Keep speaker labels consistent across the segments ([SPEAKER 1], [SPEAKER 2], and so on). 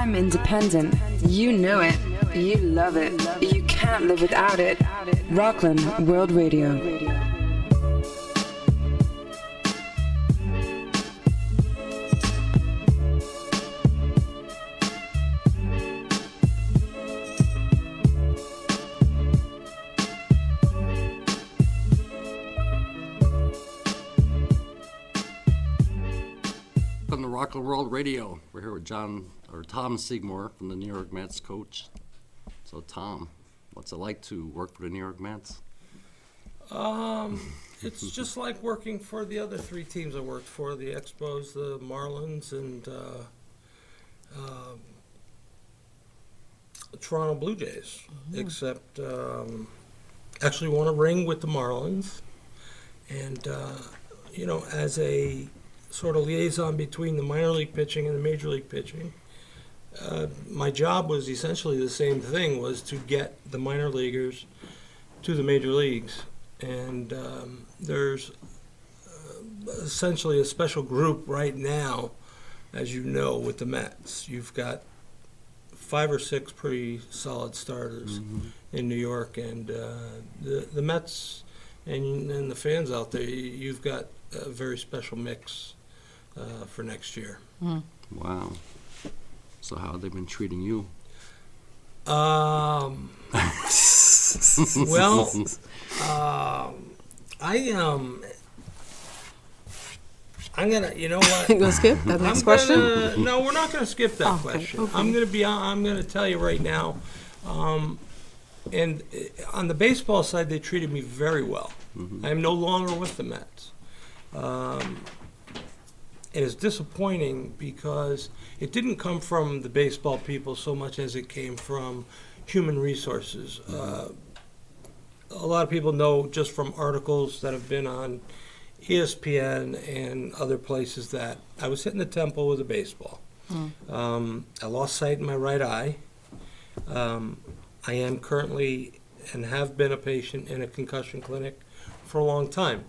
[SPEAKER 1] I'm independent. You know it. You love it. You can't live without it. Rockland World Radio.
[SPEAKER 2] From the Rockland World Radio, we're here with Tom Sigmore from the New York Mets coach. So Tom, what's it like to work for the New York Mets?
[SPEAKER 3] It's just like working for the other three teams I worked for, the Expos, the Marlins, and Toronto Blue Jays, except actually won a ring with the Marlins. And, as a sort of liaison between the minor league pitching and the major league pitching, my job was essentially the same thing, was to get the minor leaguers to the major leagues. And there's essentially a special group right now, as you know, with the Mets. You've got 5 or 6 pretty solid starters in New York, and the Mets and the fans out there, you've got a very special mix for next year.
[SPEAKER 2] Wow. So how have they been treating you?
[SPEAKER 3] Well, I'm gonna, you know what?
[SPEAKER 4] You gonna skip that next question?
[SPEAKER 3] No, we're not gonna skip that question.
[SPEAKER 4] Okay.
[SPEAKER 3] I'm gonna tell you right now. And on the baseball side, they treated me very well. I am no longer with the Mets. It is disappointing because it didn't come from the baseball people so much as it came from human resources. A lot of people know just from articles that have been on ESPN and other places that I was hitting the tempo with a baseball. I lost sight in my right eye. I am currently and have been a patient in a concussion clinic for a long time.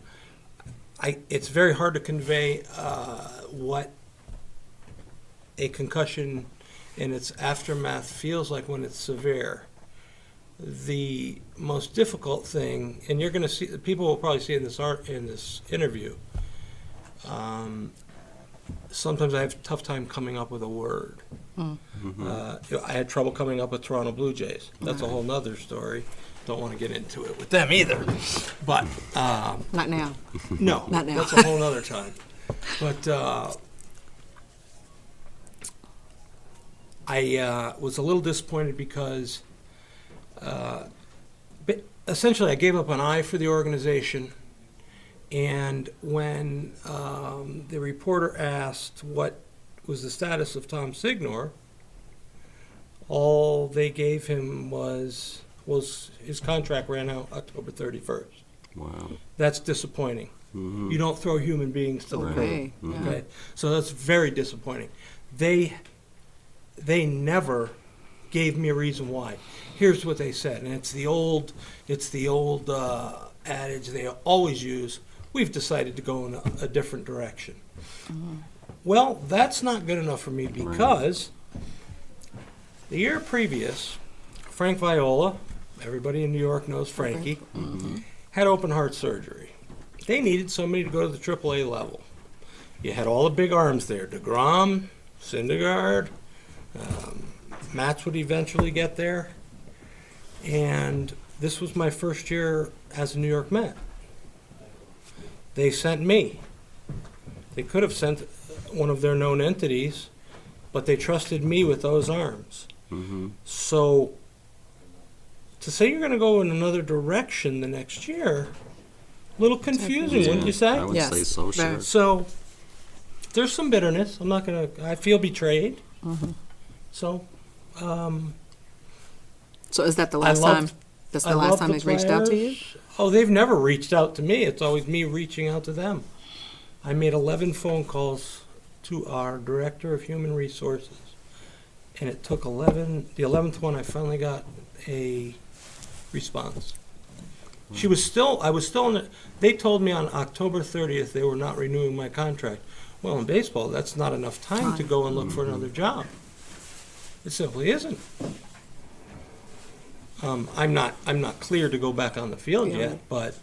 [SPEAKER 3] It's very hard to convey what a concussion and its aftermath feels like when it's severe. The most difficult thing, and you're going to see, people will probably see in this interview, sometimes I have a tough time coming up with a word. I had trouble coming up with Toronto Blue Jays. That's a whole nother story. Don't want to get into it with them either. But
[SPEAKER 4] Not now.
[SPEAKER 3] no,
[SPEAKER 4] Not now.
[SPEAKER 3] that's a whole nother time. But I was a little disappointed because essentially I gave up an eye for the organization. And when the reporter asked what was the status of Tom Sigmore, all they gave him was his contract ran out October 31st.
[SPEAKER 2] Wow.
[SPEAKER 3] That's disappointing. You don't throw human beings to the
[SPEAKER 4] Okay.
[SPEAKER 3] curb. Okay, so that's very disappointing. They never gave me a reason why. Here's what they said, and it's the old adage they always use. We've decided to go in a different direction. Well, that's not good enough for me because the year previous, Frank Viola, everybody in New York knows Frankie, had open heart surgery. They needed somebody to go to the AAA level. You had all the big arms there, DeGrom, Syndergaard, Matz would eventually get there. And this was my first year as a New York Met. They sent me. They could have sent one of their known entities, but they trusted me with those arms. So to say you're going to go in another direction the next year, a little confusing, wouldn't you say?
[SPEAKER 2] I would say so, sure.
[SPEAKER 4] Very.
[SPEAKER 3] So there's some bitterness. I feel betrayed. So
[SPEAKER 4] So is that the last time? That's the last time they've reached out to you?
[SPEAKER 3] Oh, they've never reached out to me. It's always me reaching out to them. I made 11 phone calls to our director of human resources, and it took 11. The 11th one, I finally got a response. I was still in it. They told me on October 30th they were not renewing my contract. Well, in baseball, that's not enough time to go and look for another job. It simply isn't. I'm not clear to go back on the field
[SPEAKER 4] Yeah.
[SPEAKER 3] yet, but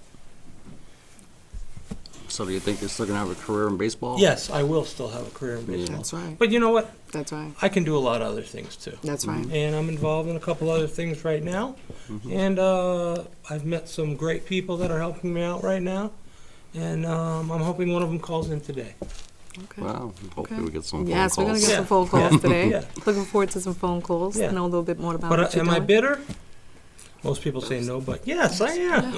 [SPEAKER 2] So do you think you're still gonna have a career in baseball?
[SPEAKER 3] yes, I will still have a career in baseball.
[SPEAKER 4] That's right.
[SPEAKER 3] But you know what?
[SPEAKER 4] That's right.
[SPEAKER 3] I can do a lot of other things too.
[SPEAKER 4] That's right.
[SPEAKER 3] And I'm involved in a couple other things right now. And I've met some great people that are helping me out right now. And I'm hoping one of them calls in today.
[SPEAKER 4] Okay.
[SPEAKER 2] Well, hopefully
[SPEAKER 4] Okay.
[SPEAKER 2] we get some phone
[SPEAKER 4] Yes, we're going to
[SPEAKER 2] calls.
[SPEAKER 4] get some phone calls today.
[SPEAKER 3] Yeah.
[SPEAKER 4] Looking forward to some phone calls.
[SPEAKER 3] Yeah.
[SPEAKER 4] Know a little bit more about
[SPEAKER 3] But
[SPEAKER 4] what you're
[SPEAKER 3] am I
[SPEAKER 4] doing.
[SPEAKER 3] bitter? Most people say no, but yes, I am.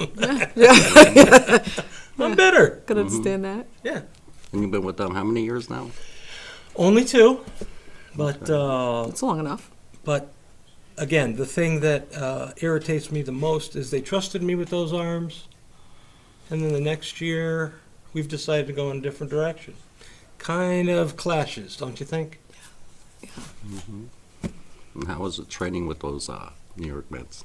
[SPEAKER 3] I'm bitter.
[SPEAKER 4] Can understand that.
[SPEAKER 3] Yeah.
[SPEAKER 2] And you've been with them how many years now?
[SPEAKER 3] Only two. But
[SPEAKER 4] It's long enough.
[SPEAKER 3] But again, the thing that irritates me the most is they trusted me with those arms, and then the next year we've decided to go in a different direction. Kind of clashes, don't you think?
[SPEAKER 2] And how was it training with those New York Mets?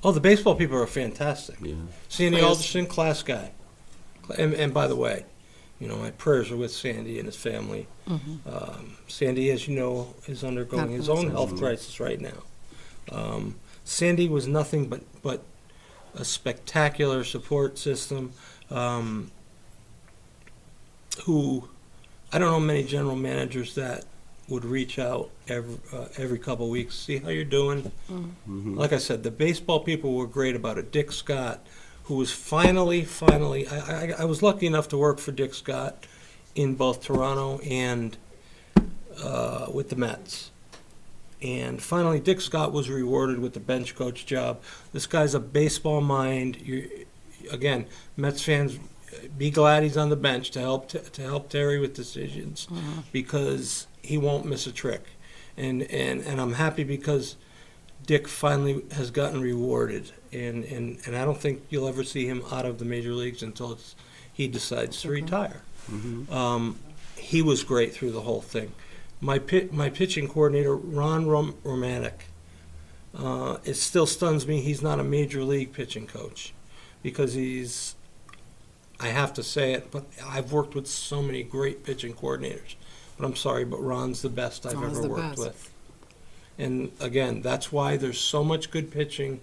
[SPEAKER 3] Oh, the baseball people are fantastic.
[SPEAKER 2] Yeah.
[SPEAKER 3] Sandy
[SPEAKER 4] Players.
[SPEAKER 3] Alderson, class guy. And by the way, you know, my prayers are with Sandy and his family. Sandy, as you know, is undergoing his own health crisis right now. Sandy was nothing but a spectacular support system. Who I don't know many general managers that would reach out every couple of weeks, see how you're doing. Like I said, the baseball people were great about it. Dick Scott, who was finally, I was lucky enough to work for Dick Scott in both Toronto and with the Mets. And finally, Dick Scott was rewarded with the bench coach job. This guy's a baseball mind. Again, Mets fans, be glad he's on the bench to help Terry with decisions, because he won't miss a trick. And I'm happy because Dick finally has gotten rewarded. And I don't think you'll ever see him out of the major leagues until he decides to retire. He was great through the whole thing. My pitching coordinator, Ron Romanek, it still stuns me he's not a major league pitching coach, because I have to say it, but I've worked with so many great pitching coordinators. But I'm sorry, but Ron's the best I've
[SPEAKER 4] Ron's
[SPEAKER 3] ever
[SPEAKER 4] the
[SPEAKER 3] worked
[SPEAKER 4] best.
[SPEAKER 3] with. And again, that's why there's so much good pitching.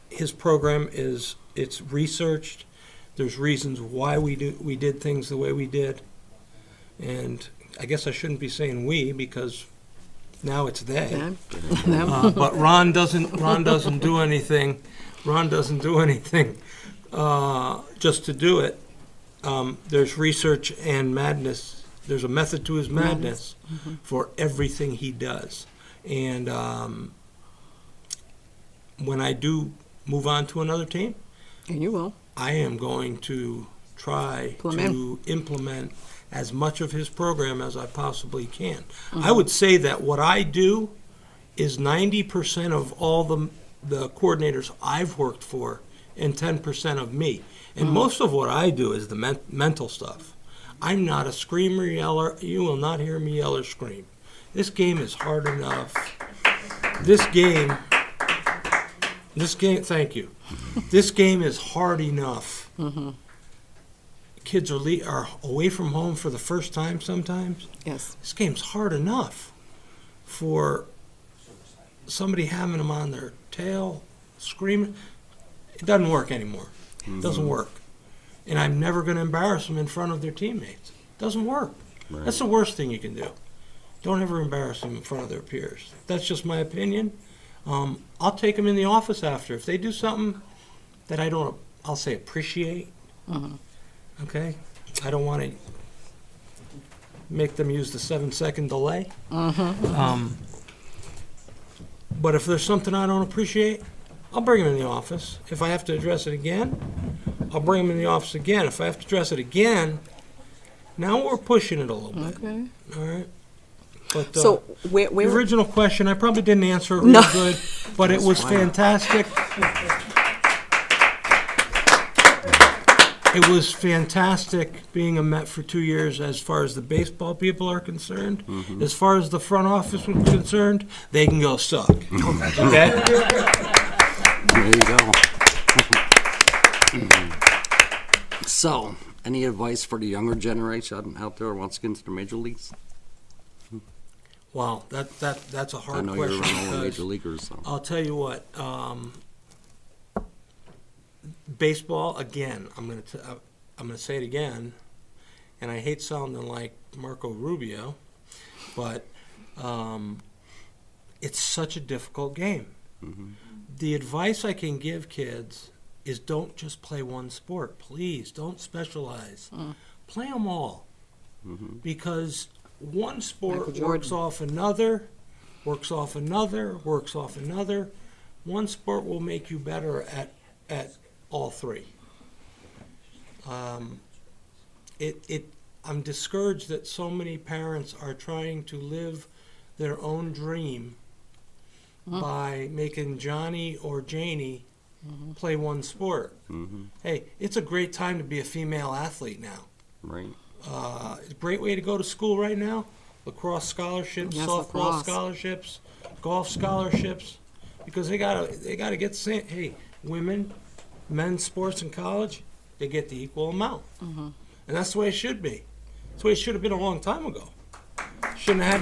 [SPEAKER 3] His program it's researched. There's reasons why we did things the way we did. And I guess I shouldn't be saying we, because now it's they.
[SPEAKER 4] Yeah.
[SPEAKER 3] But Ron doesn't do anything. Ron doesn't do anything just to do it. There's research and madness. There's a method to his madness for everything he does. And when I do move on to another team,
[SPEAKER 4] And you will.
[SPEAKER 3] I am going to try to implement as much of his program as I possibly can. I would say that what I do is 90% of all the coordinators I've worked for, and 10% of me. And most of what I do is the mental stuff. I'm not a screamer, yeller. You will not hear me yell or scream. This game is hard enough. This game, thank you. This game is hard enough. Kids are away from home for the first time sometimes.
[SPEAKER 4] Yes.
[SPEAKER 3] This game's hard enough for somebody having them on their tail, screaming. It doesn't work anymore. It doesn't work. And I'm never going to embarrass them in front of their teammates. It doesn't work.
[SPEAKER 2] Right.
[SPEAKER 3] That's the worst thing you can do. Don't ever embarrass them in front of their peers. That's just my opinion. I'll take them in the office after. If they do something that I don't, I'll say appreciate. Okay? I don't want to make them use the 7-second delay. But if there's something I don't appreciate, I'll bring them in the office. If I have to address it again, I'll bring them in the office again. If I have to address it again, now we're pushing it a little bit.
[SPEAKER 4] Okay.
[SPEAKER 3] All right? But
[SPEAKER 4] So where
[SPEAKER 3] the original question, I probably didn't answer it real good, but it was fantastic. It was fantastic being a Met for 2 years as far as the baseball people are concerned. As far as the front office was concerned, they can go suck. Okay?
[SPEAKER 2] There you go. So, any advice for the younger generation out there who wants to get into the major leagues?
[SPEAKER 3] Wow, that's a hard
[SPEAKER 2] I know
[SPEAKER 3] question.
[SPEAKER 2] you're around all the
[SPEAKER 3] because
[SPEAKER 2] major leaguers, so.
[SPEAKER 3] I'll tell you what. Baseball again. I'm gonna say it again, and I hate sounding like Marco Rubio, but it's such a difficult game.
[SPEAKER 2] Mm-hmm.
[SPEAKER 3] The advice I can give kids is don't just play one sport. Please don't specialize. Play them all, because one sport
[SPEAKER 4] Michael Jordan.
[SPEAKER 3] works off another, works off another, works off another. One sport will make you better at all three. I'm discouraged that so many parents are trying to live their own dream by making Johnny or Janie play one sport. Hey, it's a great time to be a female athlete now.
[SPEAKER 2] Right.
[SPEAKER 3] It's a great way to go to school right now. Lacrosse scholarships,
[SPEAKER 4] Yes,
[SPEAKER 3] softball
[SPEAKER 4] lacrosse.
[SPEAKER 3] scholarships, golf scholarships, because they gotta get same. Hey, women, men's sports in college, they get the equal amount, and that's the way it should be. That's the way it should have been a long time ago. Shouldn't have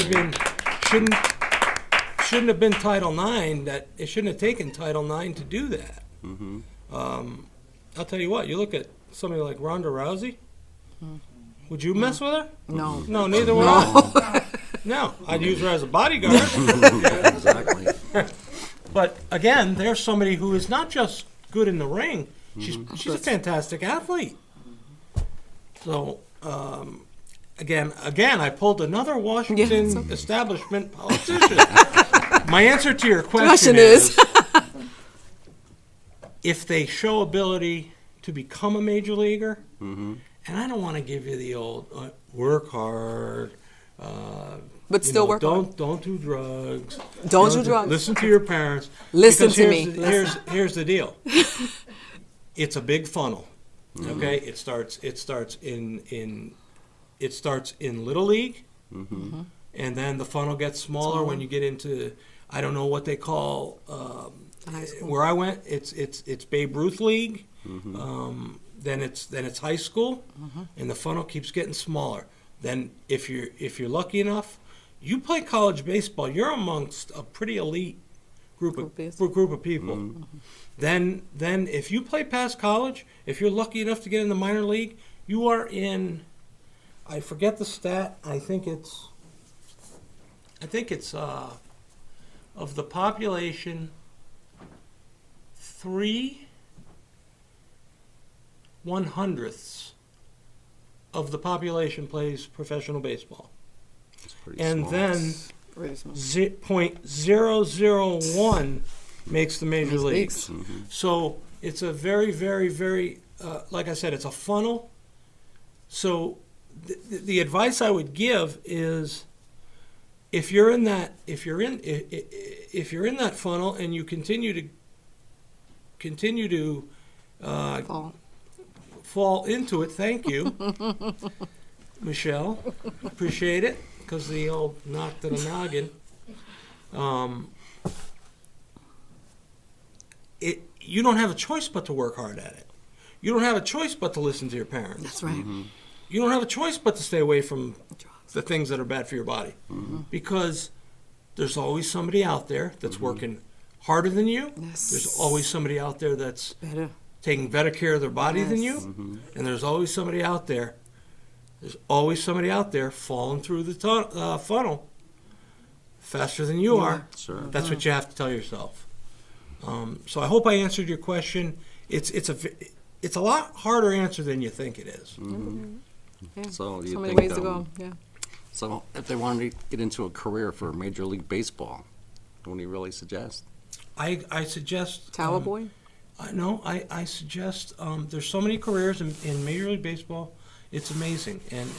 [SPEAKER 3] been Title IX. That it shouldn't have taken Title IX to do that. I'll tell you what. You look at somebody like Ronda Rousey. Would you mess with her?
[SPEAKER 4] No.
[SPEAKER 3] No, neither would I. No, I'd use her as a bodyguard.
[SPEAKER 2] Yeah, exactly.
[SPEAKER 3] But again, there's somebody who is not just good in the ring. She's a fantastic athlete. So again, I pulled another Washington
[SPEAKER 4] okay.
[SPEAKER 3] establishment politician. My answer to your question
[SPEAKER 4] Question
[SPEAKER 3] is,
[SPEAKER 4] is.
[SPEAKER 3] if they show ability to become a major leaguer, and I don't want to give you the old work hard.
[SPEAKER 4] But still work hard.
[SPEAKER 3] Don't do drugs.
[SPEAKER 4] Don't do drugs.
[SPEAKER 3] Listen to your parents.
[SPEAKER 4] Listen
[SPEAKER 3] Because
[SPEAKER 4] to me.
[SPEAKER 3] Here's the deal. It's a big funnel. Okay, it starts in little league, and then the funnel gets smaller when you get into, I don't know what they call
[SPEAKER 4] High school.
[SPEAKER 3] where I went. It's Babe Ruth League. Then it's high school, and the funnel keeps getting smaller. Then if you're lucky enough, you play college baseball. You're amongst a pretty elite group of people. Then if you play past college, if you're lucky enough to get in the minor league, you are in. I forget the stat. I think it's of the population, 3/100ths of the population plays professional baseball,
[SPEAKER 2] It's pretty
[SPEAKER 3] and
[SPEAKER 2] small.
[SPEAKER 3] then
[SPEAKER 4] Really small.
[SPEAKER 3] 0.001 makes the major leagues.
[SPEAKER 4] Leagues.
[SPEAKER 3] So it's a very, very, very, like I said, it's a funnel. So the advice I would give is, if you're in that funnel and you continue to fall into it. Thank you, Michelle. Appreciate it, because the old knock to the noggin. You don't have a choice but to work hard at it. You don't have a choice but to listen to your parents.
[SPEAKER 4] That's right.
[SPEAKER 3] You don't have a choice but to stay away from the things that are bad for your body, because there's always somebody out there that's working harder than you.
[SPEAKER 4] Yes.
[SPEAKER 3] There's always somebody out there that's
[SPEAKER 4] Better.
[SPEAKER 3] taking better care of their body than
[SPEAKER 4] Yes.
[SPEAKER 3] you, and there's always somebody out there. There's always somebody out there falling through the funnel faster than you are.
[SPEAKER 2] Sure.
[SPEAKER 3] That's what you have to tell yourself. So I hope I answered your question. It's a lot harder answer than you think it is.
[SPEAKER 4] Yeah.
[SPEAKER 2] So you
[SPEAKER 4] So many
[SPEAKER 2] think,
[SPEAKER 4] ways to go. Yeah.
[SPEAKER 2] So if they wanted to get into a career for Major League Baseball, what do you really suggest?
[SPEAKER 3] I suggest
[SPEAKER 4] Tower boy.
[SPEAKER 3] No, I suggest there's so many careers in Major League Baseball. It's amazing, and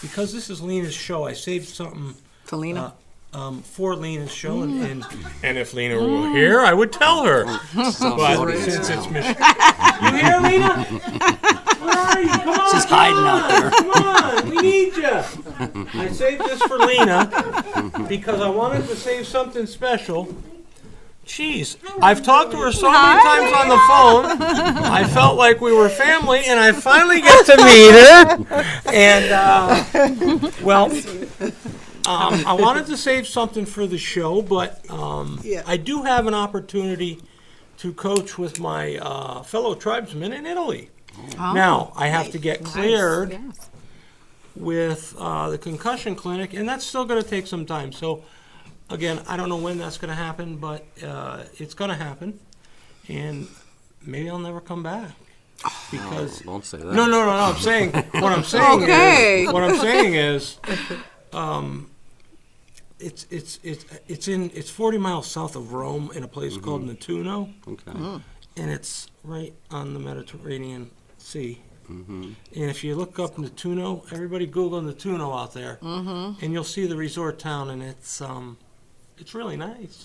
[SPEAKER 3] because this is Lena's show, I saved something
[SPEAKER 4] For Lena.
[SPEAKER 3] for Lena's show, and if Lena were here, I would tell her. But since it's Michelle, you here, Lena? Where are you? Come on,
[SPEAKER 2] She's hiding out there.
[SPEAKER 3] Come on, we need you. I saved this for Lena because I wanted to save something special. Jeez, I've talked to her so many times on the phone. I felt like we were family, and I finally get to meet her. And well, I wanted to save something for the show, but
[SPEAKER 5] Yeah.
[SPEAKER 3] I do have an opportunity to coach with my fellow tribesmen in Italy.
[SPEAKER 4] Oh,
[SPEAKER 3] Now, I have to get cleared
[SPEAKER 4] Yes.
[SPEAKER 3] with the concussion clinic, and that's still going to take some time. So, again, I don't know when that's going to happen, but it's going to happen, and maybe I'll never come back because
[SPEAKER 2] Don't say that.
[SPEAKER 3] no. I'm saying what I'm saying
[SPEAKER 4] Okay.
[SPEAKER 3] is what I'm saying is, it's 40 miles south of Rome in a place called Nettuno,
[SPEAKER 2] Okay.
[SPEAKER 3] and it's right on the Mediterranean Sea. And if you look up Nettuno, everybody Google Nettuno out there, and you'll see the resort town, and it's really nice.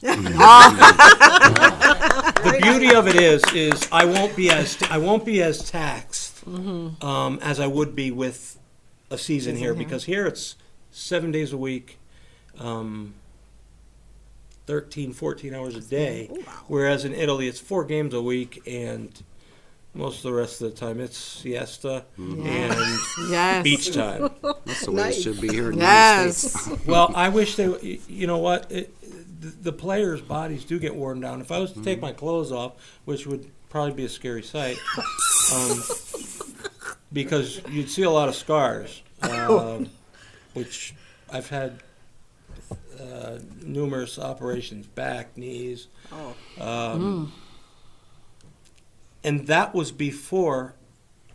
[SPEAKER 3] The beauty of it is I won't be as taxed as I would be with a season here, because here it's 7 days a week, 13, 14 hours a day, whereas in Italy it's 4 games a week, and most of the rest of the time it's siesta and
[SPEAKER 4] Yes.
[SPEAKER 3] beach time.
[SPEAKER 2] That's the way it should be here in the United States.
[SPEAKER 4] Yes.
[SPEAKER 3] Well, I wish you know what, the players' bodies do get worn down. If I was to take my clothes off, which would probably be a scary sight, because you'd see a lot of scars, which I've had numerous operations, back, knees. And that was before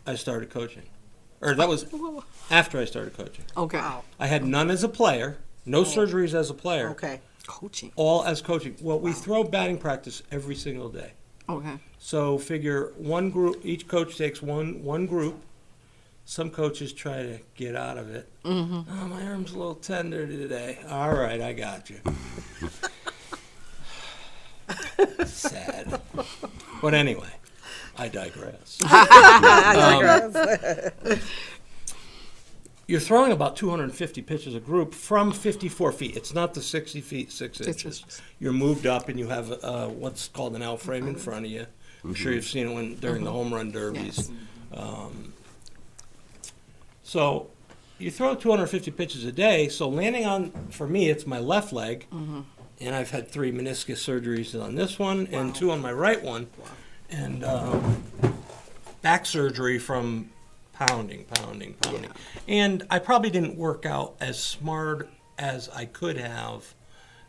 [SPEAKER 3] I started coaching. Or that was after I started coaching.
[SPEAKER 4] Okay.
[SPEAKER 3] I had none as a player, no surgeries as a player,
[SPEAKER 5] Okay.
[SPEAKER 4] Coaching.
[SPEAKER 3] all as coaching. Well, we throw batting practice every single day.
[SPEAKER 4] Okay.
[SPEAKER 3] So figure one group, each coach takes one group. Some coaches try to get out of it. Oh, my arm's a little tender today. All right, I got you. Sad. But anyway, I digress. You're throwing about 250 pitches a group from 54 feet. It's not the 60 feet, 6 inches. You're moved up and you have what's called an L frame in front of you. I'm sure you've seen it during the home run derbies.
[SPEAKER 4] Yes.
[SPEAKER 3] So you throw 250 pitches a day. So landing on, for me, it's my left leg. And I've had 3 meniscus surgeries on this one and 2 on my right one. And back surgery from pounding. And I probably didn't work out as smart as I could have,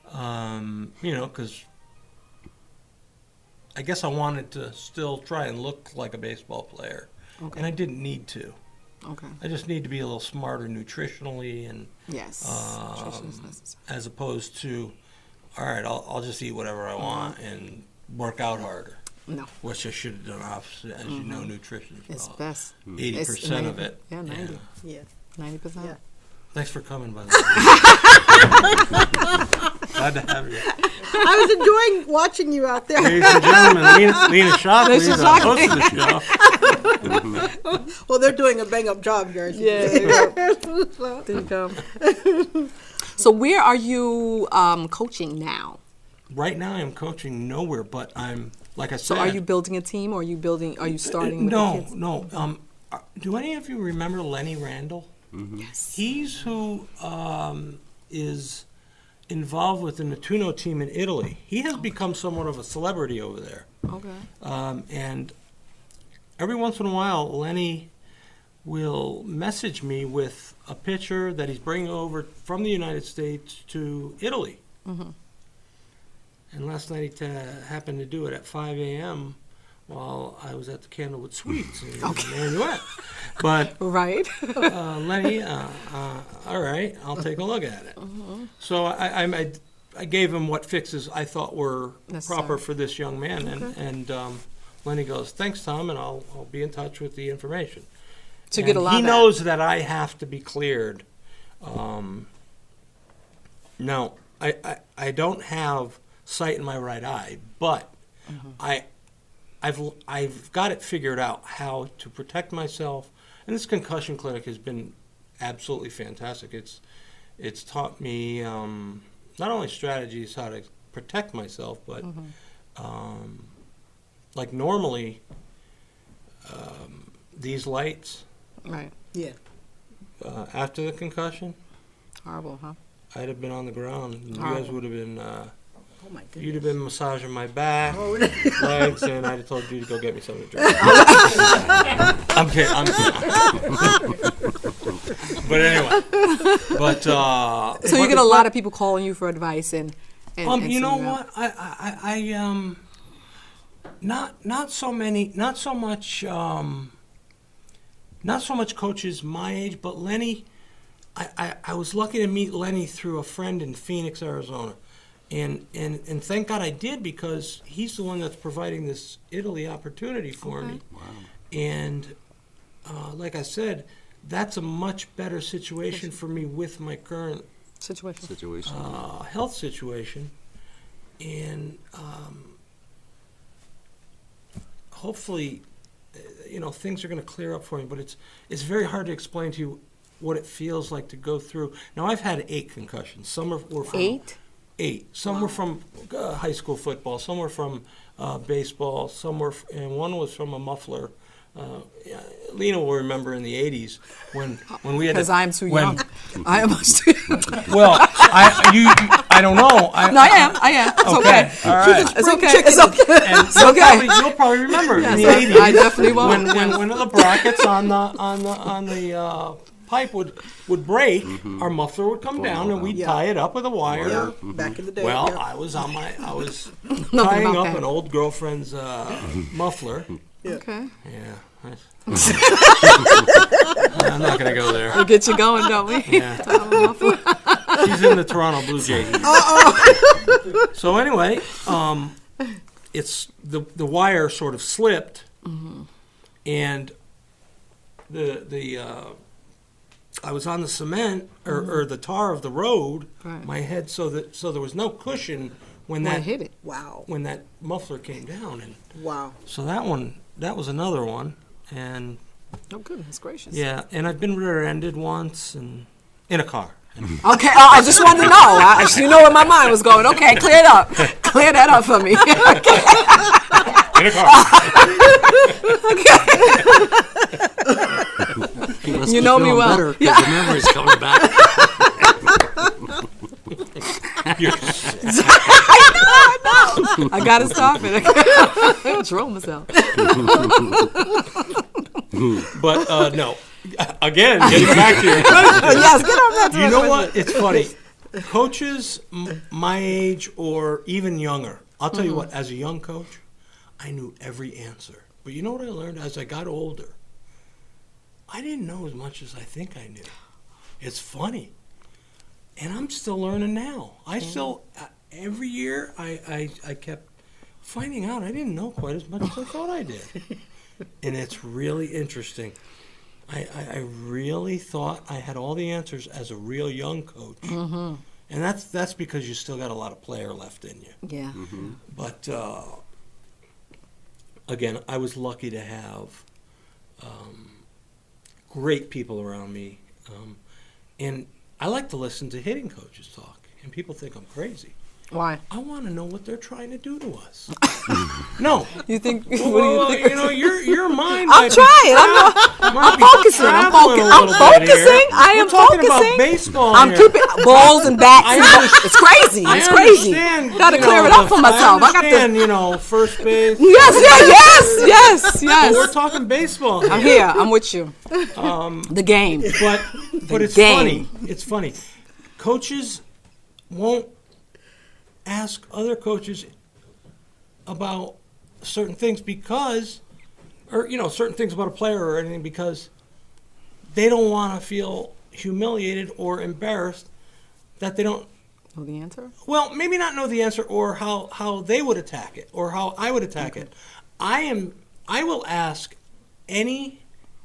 [SPEAKER 3] because I guess I wanted to still try and look like a baseball player.
[SPEAKER 4] Okay.
[SPEAKER 3] And I didn't need to.
[SPEAKER 4] Okay.
[SPEAKER 3] I just need to be a little smarter nutritionally, and
[SPEAKER 4] Yes. Nutrition is necessary.
[SPEAKER 3] as opposed to, all right, I'll just eat whatever I want and work out harder.
[SPEAKER 4] No.
[SPEAKER 3] Which I should have done opposite. As you know, nutrition is
[SPEAKER 4] It's
[SPEAKER 3] about
[SPEAKER 4] best.
[SPEAKER 3] 80% of it.
[SPEAKER 4] Yeah, 90.
[SPEAKER 5] Yeah.
[SPEAKER 4] 90%.
[SPEAKER 5] Yeah.
[SPEAKER 3] Thanks for coming, by the way. Glad to have you.
[SPEAKER 5] I was enjoying watching you out there.
[SPEAKER 3] Ladies and gentlemen, Lena Shockley is the host of the show.
[SPEAKER 5] Well, they're doing a bang-up job, Jersey.
[SPEAKER 4] Yeah. There you go. So where are you coaching now?
[SPEAKER 3] Right now, I'm coaching nowhere, but I'm, like I said.
[SPEAKER 4] So are you building a team, or are you starting with the kids?
[SPEAKER 3] No. Do any of you remember Lenny Randall?
[SPEAKER 4] Yes.
[SPEAKER 3] He's who is involved with the Nettuno team in Italy. He has become somewhat of a celebrity over there.
[SPEAKER 4] Okay.
[SPEAKER 3] And every once in a while, Lenny will message me with a pitcher that he's bringing over from the United States to Italy. And last night he happened to do it at 5 a.m. while I was at the Candlewood Suites in Nanuet. But
[SPEAKER 4] Right.
[SPEAKER 3] Lenny, all right, I'll take a look at it. So I gave him what fixes I thought were proper for this young man, and Lenny goes, "Thanks, Tom, and I'll be in touch with the information."
[SPEAKER 4] To get a lot
[SPEAKER 3] he
[SPEAKER 4] of that.
[SPEAKER 3] knows that I have to be cleared. Now, I don't have sight in my right eye, but I've got it figured out how to protect myself. And this concussion clinic has been absolutely fantastic. It's taught me not only strategies how to protect myself, but like normally these lights
[SPEAKER 4] Right.
[SPEAKER 5] Yeah.
[SPEAKER 3] after the concussion,
[SPEAKER 4] Horrible, huh?
[SPEAKER 3] I'd have been on the ground. And you guys would have been.
[SPEAKER 5] Oh my goodness.
[SPEAKER 3] You'd have been massaging my back, legs, and I'd have told you to go get me something to drink. I'm kidding. But anyway,
[SPEAKER 4] So you get a lot of people calling you for advice and
[SPEAKER 3] you know
[SPEAKER 4] so
[SPEAKER 3] what? I not so much coaches my age, but Lenny. I was lucky to meet Lenny through a friend in Phoenix, Arizona. And thank God I did, because he's the one that's providing this Italy opportunity for me.
[SPEAKER 2] Wow.
[SPEAKER 3] And like I said, that's a much better situation for me with my current
[SPEAKER 2] Situation.
[SPEAKER 3] health situation. And hopefully, things are going to clear up for me. But it's very hard to explain to you what it feels like to go through. Now, I've had 8 concussions. Some were from
[SPEAKER 4] 8?
[SPEAKER 3] 8. Some were from high school football. Some were from baseball. And one was from a muffler. Lena will remember in the '80s when we had.
[SPEAKER 4] Because I'm too young. I am too young.
[SPEAKER 3] Well, I don't know.
[SPEAKER 4] No, I am. It's okay.
[SPEAKER 3] All right.
[SPEAKER 4] It's okay. It's okay.
[SPEAKER 3] And you'll probably remember in the '80s.
[SPEAKER 4] I definitely won't.
[SPEAKER 3] When the brackets on the pipe would break, our muffler would come down, and we'd tie it up with a wire.
[SPEAKER 5] Yeah, back in the day.
[SPEAKER 3] Well,
[SPEAKER 5] yeah.
[SPEAKER 3] I was tying
[SPEAKER 4] about
[SPEAKER 3] up
[SPEAKER 4] that.
[SPEAKER 3] an old girlfriend's muffler.
[SPEAKER 4] Okay.
[SPEAKER 3] Yeah. I'm not gonna go there.
[SPEAKER 4] We'll get you going, don't we?
[SPEAKER 3] Yeah. She's in the Toronto Blue Jays. So anyway, it's the wire sort of slipped, and the I was on the cement or the tar of the road,
[SPEAKER 4] Right.
[SPEAKER 3] my head, so there was no cushion when
[SPEAKER 4] I
[SPEAKER 3] that
[SPEAKER 4] hit it.
[SPEAKER 5] Wow.
[SPEAKER 3] when that muffler came down, and
[SPEAKER 5] Wow.
[SPEAKER 3] so that was another one, and
[SPEAKER 4] Oh, goodness gracious.
[SPEAKER 3] yeah, and I've been rear-ended once, and in a car.
[SPEAKER 4] Okay, I just wanted to know. You know where my mind was going. Okay, clear it up. Clear that up for me.
[SPEAKER 3] In a car.
[SPEAKER 2] He must
[SPEAKER 4] You
[SPEAKER 2] be
[SPEAKER 4] know me
[SPEAKER 2] feeling
[SPEAKER 4] well.
[SPEAKER 2] better 'cause the memory's coming back.
[SPEAKER 4] I gotta stop it. I control myself.
[SPEAKER 3] But no, again, getting back to your question.
[SPEAKER 4] Yes, get on that.
[SPEAKER 3] You know what? It's funny. Coaches my age or even younger, I'll tell you what, as a young coach, I knew every answer. But you know what I learned as I got older? I didn't know as much as I think I knew. It's funny. And I'm still learning now. I still, every year, I kept finding out I didn't know quite as much as I thought I did. And it's really interesting. I really thought I had all the answers as a real young coach. And that's because you still got a lot of player left in you.
[SPEAKER 4] Yeah.
[SPEAKER 3] But again, I was lucky to have great people around me. And I like to listen to hitting coaches talk. And people think I'm crazy.
[SPEAKER 4] Why?
[SPEAKER 3] I want to know what they're trying to do to us. No.
[SPEAKER 4] You think? What
[SPEAKER 3] Well,
[SPEAKER 4] do you think?
[SPEAKER 3] your mind.
[SPEAKER 4] I'm trying. I'm focusing. I'm focusing. I am
[SPEAKER 3] We're talking about
[SPEAKER 4] focusing.
[SPEAKER 3] baseball
[SPEAKER 4] I'm
[SPEAKER 3] here.
[SPEAKER 4] keeping balls and bats.
[SPEAKER 3] I
[SPEAKER 4] And
[SPEAKER 3] understand-
[SPEAKER 4] it's crazy.
[SPEAKER 3] I
[SPEAKER 4] It's crazy.
[SPEAKER 3] understand,
[SPEAKER 4] Gotta
[SPEAKER 3] you
[SPEAKER 4] clear
[SPEAKER 3] know,
[SPEAKER 4] it up for myself. I got to.
[SPEAKER 3] I understand, first base.
[SPEAKER 4] Yes.
[SPEAKER 3] But we're talking baseball here.
[SPEAKER 4] I'm here. I'm with you. The game.
[SPEAKER 3] But it's
[SPEAKER 4] game.
[SPEAKER 3] funny. It's funny. Coaches won't ask other coaches about certain things certain things about a player or anything because they don't want to feel humiliated or embarrassed that they don't.
[SPEAKER 4] Know the answer?
[SPEAKER 3] Well, maybe not know the answer or how they would attack it or how I would attack it. I will ask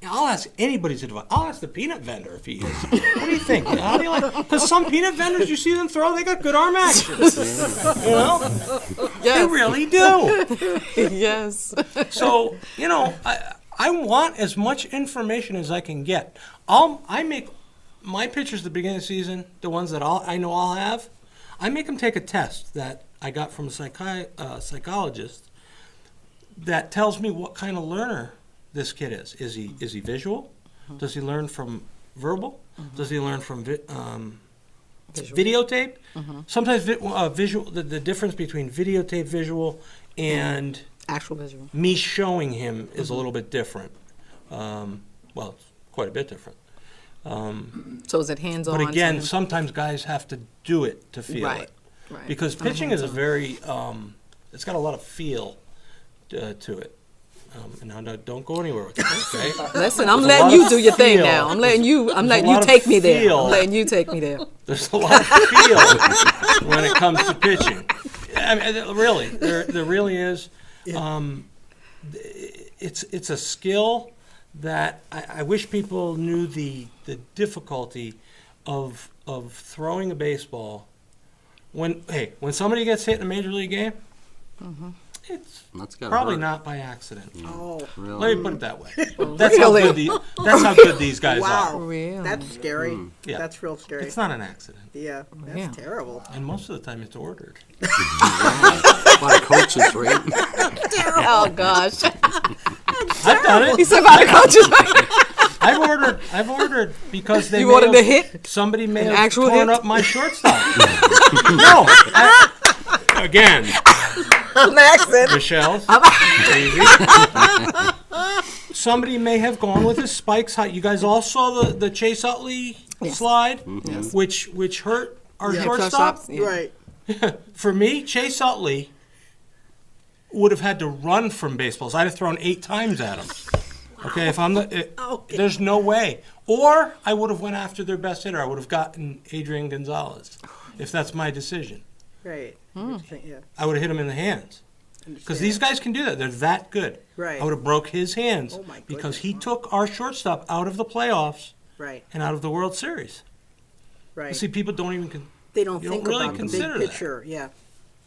[SPEAKER 3] I'll ask anybody's advice. I'll ask the peanut vendor if he is. What do you think? How do you like? Because some peanut vendors, you see them throw, they got good arm action. They really do.
[SPEAKER 4] Yes.
[SPEAKER 3] So I want as much information as I can get. I make my pitchers at the beginning of the season, the ones that I know I'll have. I make them take a test that I got from a psychologist that tells me what kind of learner this kid is. Is he visual? Does he learn from verbal? Does he learn from videotape. Sometimes visual. The difference between videotape, visual, and
[SPEAKER 4] Actual visual.
[SPEAKER 3] me showing him is a little bit different. Well, it's quite a bit different.
[SPEAKER 4] So is it hands-on?
[SPEAKER 3] But again,
[SPEAKER 4] to him?
[SPEAKER 3] sometimes guys have to do it to feel
[SPEAKER 4] Right.
[SPEAKER 3] it.
[SPEAKER 4] Right.
[SPEAKER 3] Because pitching is a very, it's got a lot of feel to it. And now don't go anywhere with that, okay?
[SPEAKER 4] Listen, I'm
[SPEAKER 3] There's a
[SPEAKER 4] letting
[SPEAKER 3] lot
[SPEAKER 4] you
[SPEAKER 3] of
[SPEAKER 4] do your thing
[SPEAKER 3] feel.
[SPEAKER 4] now. I'm letting you
[SPEAKER 3] a lot of
[SPEAKER 4] take me there.
[SPEAKER 3] feel.
[SPEAKER 4] I'm letting you take me there.
[SPEAKER 3] There's a lot of feel when it comes to pitching. I mean, really, there really is. It's a skill that I wish people knew the difficulty of throwing a baseball. When somebody gets hit in a major league game, it's
[SPEAKER 2] That's gotta
[SPEAKER 3] probably
[SPEAKER 2] hurt.
[SPEAKER 3] not by accident.
[SPEAKER 5] Oh,
[SPEAKER 3] Let
[SPEAKER 2] Really?
[SPEAKER 3] me put it that way.
[SPEAKER 4] Really?
[SPEAKER 3] That's how good these guys
[SPEAKER 5] wow.
[SPEAKER 3] are.
[SPEAKER 4] Really?
[SPEAKER 5] That's scary.
[SPEAKER 3] Yeah.
[SPEAKER 5] That's real scary.
[SPEAKER 3] It's not an accident,
[SPEAKER 5] Yeah, that's
[SPEAKER 4] Yeah.
[SPEAKER 5] terrible.
[SPEAKER 3] and most of the time it's ordered.
[SPEAKER 2] By coaches, right?
[SPEAKER 4] Oh gosh.
[SPEAKER 3] I've done it.
[SPEAKER 4] He said by the coaches.
[SPEAKER 3] I've ordered because they
[SPEAKER 4] You
[SPEAKER 3] may
[SPEAKER 4] ordered
[SPEAKER 3] have-
[SPEAKER 4] a hit?
[SPEAKER 3] Somebody may
[SPEAKER 4] An
[SPEAKER 3] have
[SPEAKER 4] actual
[SPEAKER 3] torn
[SPEAKER 4] hit?
[SPEAKER 3] up my shortstop. No, again,
[SPEAKER 5] An accident.
[SPEAKER 3] Michelle's crazy. Somebody may have gone with his spikes high. You guys all saw the Chase Utley slide, which hurt our shortstop.
[SPEAKER 4] Shortstops, yeah.
[SPEAKER 5] Right.
[SPEAKER 3] For me, Chase Utley would have had to run from baseballs. I'd have thrown 8 times at him. Okay, if I'm
[SPEAKER 5] Okay.
[SPEAKER 3] there's no way. Or I would have went after their best hitter. I would have gotten Adrian Gonzalez, if that's my decision.
[SPEAKER 5] Right.
[SPEAKER 4] Hmm.
[SPEAKER 5] Yeah.
[SPEAKER 3] I would have hit him in the hands. Because these guys can do that. They're that good.
[SPEAKER 5] Right.
[SPEAKER 3] I would have broke his hands
[SPEAKER 5] Oh, my
[SPEAKER 3] because
[SPEAKER 5] goodness.
[SPEAKER 3] he took our shortstop out of the playoffs
[SPEAKER 5] Right.
[SPEAKER 3] and out of the World Series.
[SPEAKER 5] Right.
[SPEAKER 3] See, people don't even
[SPEAKER 5] They don't
[SPEAKER 3] you
[SPEAKER 5] think
[SPEAKER 3] don't really
[SPEAKER 5] about the
[SPEAKER 3] consider
[SPEAKER 5] big
[SPEAKER 3] that.
[SPEAKER 5] picture. Yeah.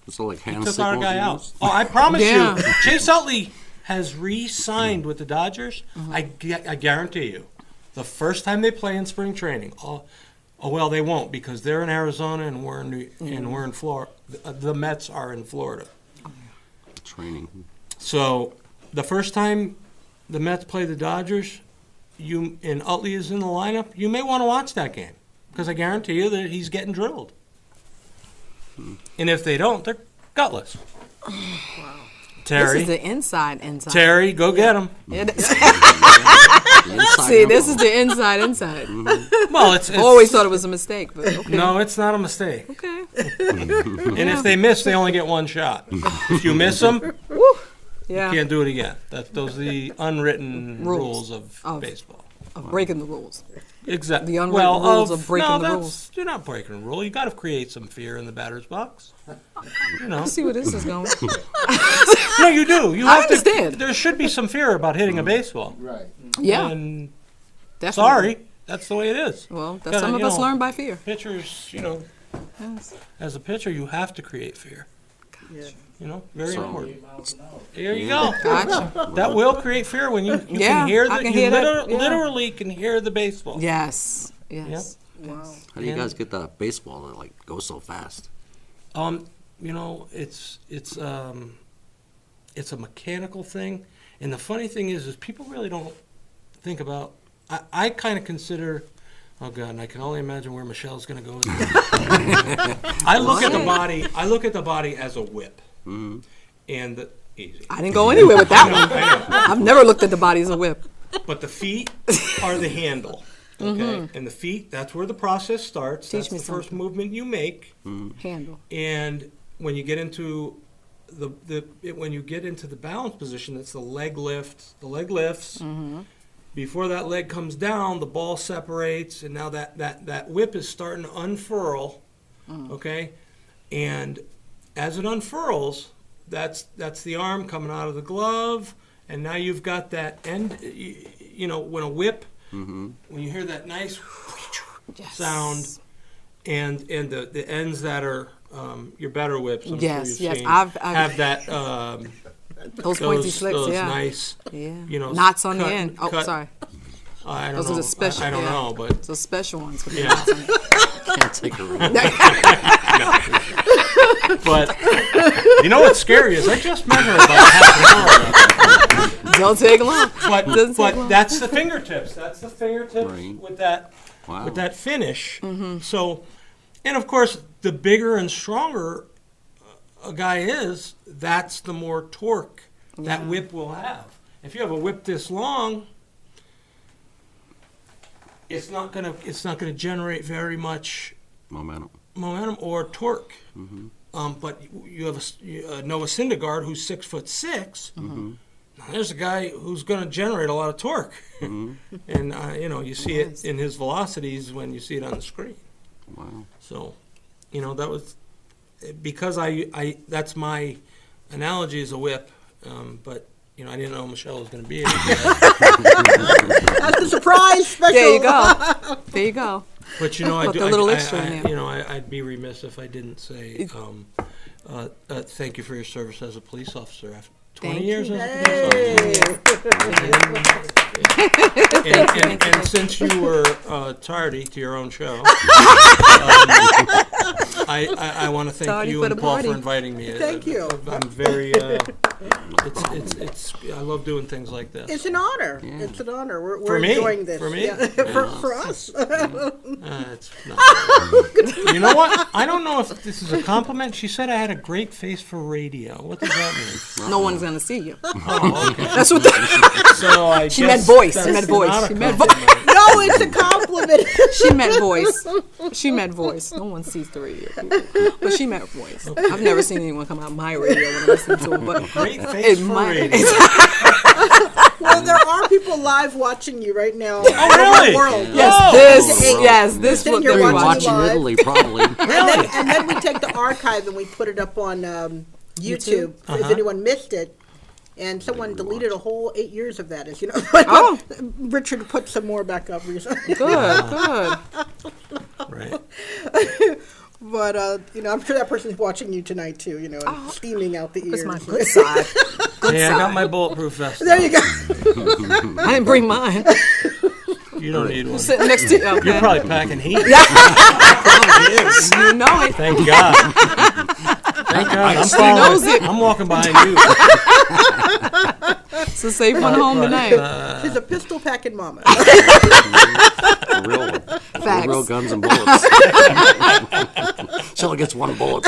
[SPEAKER 2] So like hand
[SPEAKER 3] took our
[SPEAKER 2] signals
[SPEAKER 3] guy
[SPEAKER 2] you
[SPEAKER 3] out.
[SPEAKER 2] use?
[SPEAKER 3] Oh, I promise
[SPEAKER 4] Yeah.
[SPEAKER 3] you, Chase Utley has re-signed with the Dodgers. I guarantee you, the first time they play in spring training, well, they won't because they're in Arizona and we're in Florida. The Mets are in Florida.
[SPEAKER 2] Training.
[SPEAKER 3] So the first time the Mets play the Dodgers, and Utley is in the lineup, you may want to watch that game because I guarantee you that he's getting drilled. And if they don't, they're gutless. Terry,
[SPEAKER 4] This is the inside.
[SPEAKER 3] Terry, go get him.
[SPEAKER 4] It is.
[SPEAKER 2] The inside
[SPEAKER 4] See, this
[SPEAKER 2] info.
[SPEAKER 4] is the inside.
[SPEAKER 3] Well, it's
[SPEAKER 4] Always thought it was a mistake, but okay.
[SPEAKER 3] no, it's not a mistake.
[SPEAKER 4] Okay.
[SPEAKER 3] And if they miss, they only get one shot. If you miss them,
[SPEAKER 4] Yeah.
[SPEAKER 3] you can't do it again. Those are the unwritten
[SPEAKER 4] Rules
[SPEAKER 3] rules of
[SPEAKER 4] of-
[SPEAKER 3] baseball.
[SPEAKER 4] Of breaking the rules.
[SPEAKER 3] Exactly.
[SPEAKER 4] The unwritten rules of breaking
[SPEAKER 3] no,
[SPEAKER 4] the
[SPEAKER 3] that's-
[SPEAKER 4] rules.
[SPEAKER 3] You're not breaking a rule. You got to create some fear in the batter's box. You know.
[SPEAKER 4] I see where this is going.
[SPEAKER 3] No, you do. You
[SPEAKER 4] I
[SPEAKER 3] have
[SPEAKER 4] understand.
[SPEAKER 3] To. There should be some fear about hitting a baseball.
[SPEAKER 6] Right.
[SPEAKER 4] Yeah.
[SPEAKER 3] And
[SPEAKER 4] Definitely.
[SPEAKER 3] sorry, that's the way it is.
[SPEAKER 4] Well, that's
[SPEAKER 3] Gotta,
[SPEAKER 4] some of
[SPEAKER 3] you
[SPEAKER 4] us
[SPEAKER 3] know,
[SPEAKER 4] learn by fear.
[SPEAKER 3] Pitchers,
[SPEAKER 4] Yes.
[SPEAKER 3] as a pitcher, you have to create fear.
[SPEAKER 5] Yeah.
[SPEAKER 3] Very
[SPEAKER 2] So-
[SPEAKER 3] important. There you go.
[SPEAKER 4] Gotcha.
[SPEAKER 3] That will create fear when you
[SPEAKER 4] Yeah,
[SPEAKER 3] can hear
[SPEAKER 4] I
[SPEAKER 3] the
[SPEAKER 4] can
[SPEAKER 3] you
[SPEAKER 4] hear that, yeah.
[SPEAKER 3] literally can hear the baseball.
[SPEAKER 4] Yes. Yes.
[SPEAKER 5] Wow.
[SPEAKER 2] How do you guys get that baseball to like go so fast?
[SPEAKER 3] It's a mechanical thing, and the funny thing is people really don't think about. I kind of consider. Oh God, and I can only imagine where Michelle's going to go with this. I look at the body. I look at the body as a whip, and easy.
[SPEAKER 4] I didn't go anywhere with that one.
[SPEAKER 3] I know.
[SPEAKER 4] I've never looked at the body as a whip.
[SPEAKER 3] But the feet are the handle. Okay, and the feet, that's where the process starts.
[SPEAKER 4] Teach
[SPEAKER 3] That's
[SPEAKER 4] me
[SPEAKER 3] the first
[SPEAKER 4] something.
[SPEAKER 3] movement you make.
[SPEAKER 4] Handle.
[SPEAKER 3] And when you get into when you get into the balance position, that's the leg lift. The leg lifts. Before that leg comes down, the ball separates, and now that whip is starting to unfurl. Okay, and as it unfurls, that's the arm coming out of the glove, and now you've got that end. When a whip, when you hear that nice
[SPEAKER 4] Yes.
[SPEAKER 3] sound, and the ends that are your better whips. I'm
[SPEAKER 4] Yes,
[SPEAKER 3] sure you've
[SPEAKER 4] yes,
[SPEAKER 3] seen,
[SPEAKER 4] I've-
[SPEAKER 3] have that
[SPEAKER 4] Those pointy
[SPEAKER 3] those,
[SPEAKER 4] slicks,
[SPEAKER 3] those
[SPEAKER 4] yeah.
[SPEAKER 3] nice
[SPEAKER 4] Yeah. Knots on
[SPEAKER 3] cut-
[SPEAKER 4] the end. Oh,
[SPEAKER 3] cut-
[SPEAKER 4] sorry.
[SPEAKER 3] I don't
[SPEAKER 4] Those
[SPEAKER 3] know.
[SPEAKER 4] are the special.
[SPEAKER 3] I don't
[SPEAKER 4] yeah.
[SPEAKER 3] know, but
[SPEAKER 4] Those special ones. With the
[SPEAKER 3] Yeah.
[SPEAKER 4] knots on it.
[SPEAKER 2] Can't take a run.
[SPEAKER 3] but you know what's scary is I just measured about half an hour.
[SPEAKER 4] Don't take long.
[SPEAKER 3] But
[SPEAKER 4] Doesn't take long.
[SPEAKER 3] that's the fingertips. That's the fingertips
[SPEAKER 2] Right.
[SPEAKER 3] with that
[SPEAKER 2] Wow.
[SPEAKER 3] with that finish. So, And of course, the bigger and stronger a guy is, that's the more torque that whip will have. If you have a whip this long, it's not gonna generate very much momentum or torque. But you have a Noah Syndergaard who's 6'6". Now, there's a guy who's going to generate a lot of torque, and you see it in his velocities when you see it on the screen.
[SPEAKER 2] Wow.
[SPEAKER 3] So, that was because I that's my analogy is a whip, but I didn't know Michelle was going to be here.
[SPEAKER 5] That's a surprise special.
[SPEAKER 4] There you go. There you go.
[SPEAKER 3] But I'd be remiss if I didn't say thank you for your service as a police officer after 20 years as a police officer. And since you were tardy to your own show, I want to thank
[SPEAKER 4] Tardy
[SPEAKER 3] you
[SPEAKER 4] for
[SPEAKER 3] and
[SPEAKER 4] the
[SPEAKER 3] Paul
[SPEAKER 4] party.
[SPEAKER 3] for inviting me.
[SPEAKER 5] Thank you.
[SPEAKER 3] I'm very. I love doing things like this.
[SPEAKER 5] It's an honor. Yeah. It's an honor. We're
[SPEAKER 3] For me.
[SPEAKER 5] enjoying this.
[SPEAKER 3] For me?
[SPEAKER 5] Yeah. For us.
[SPEAKER 3] It's not. You know what? I don't know if this is a compliment. She said I had a great face for radio. What does that mean?
[SPEAKER 4] No one's gonna see you.
[SPEAKER 3] Oh, okay.
[SPEAKER 4] That's what.
[SPEAKER 3] So
[SPEAKER 4] She meant voice. She meant voice. She meant voice.
[SPEAKER 5] No, it's a compliment.
[SPEAKER 4] She meant voice. She meant voice. No one sees the radio, but she meant voice. I've never seen anyone come out my radio when I listen to it, but
[SPEAKER 3] Great face for radio.
[SPEAKER 5] Well, there are people live watching you right now.
[SPEAKER 3] Oh, really?
[SPEAKER 5] The world.
[SPEAKER 4] This
[SPEAKER 5] Sitting
[SPEAKER 4] what
[SPEAKER 5] here
[SPEAKER 4] they're
[SPEAKER 5] watching
[SPEAKER 4] watching.
[SPEAKER 5] live.
[SPEAKER 2] Italy, probably.
[SPEAKER 5] And then we take the archive and we put it up on YouTube if anyone missed it. And someone deleted a whole 8 years of that, as you know.
[SPEAKER 4] Oh.
[SPEAKER 5] Richard put some more back up recently.
[SPEAKER 4] Good.
[SPEAKER 3] Right.
[SPEAKER 5] But, I'm sure that person's watching you tonight, too, and steaming out the ears.
[SPEAKER 4] That's my good side.
[SPEAKER 3] Hey, I got my bulletproof vest.
[SPEAKER 5] There you go.
[SPEAKER 4] I didn't bring mine.
[SPEAKER 3] You don't need one.
[SPEAKER 4] Sitting next to you. Okay.
[SPEAKER 3] You're probably packing heat.
[SPEAKER 4] Probably is. You know it.
[SPEAKER 3] Thank God. Thank God.
[SPEAKER 4] knows it.
[SPEAKER 3] I'm walking behind you.
[SPEAKER 4] It's a safe one home tonight.
[SPEAKER 5] She's a pistol packing mama.
[SPEAKER 2] A real one.
[SPEAKER 4] Facts.
[SPEAKER 2] Real guns and bullets. She only gets one bullet.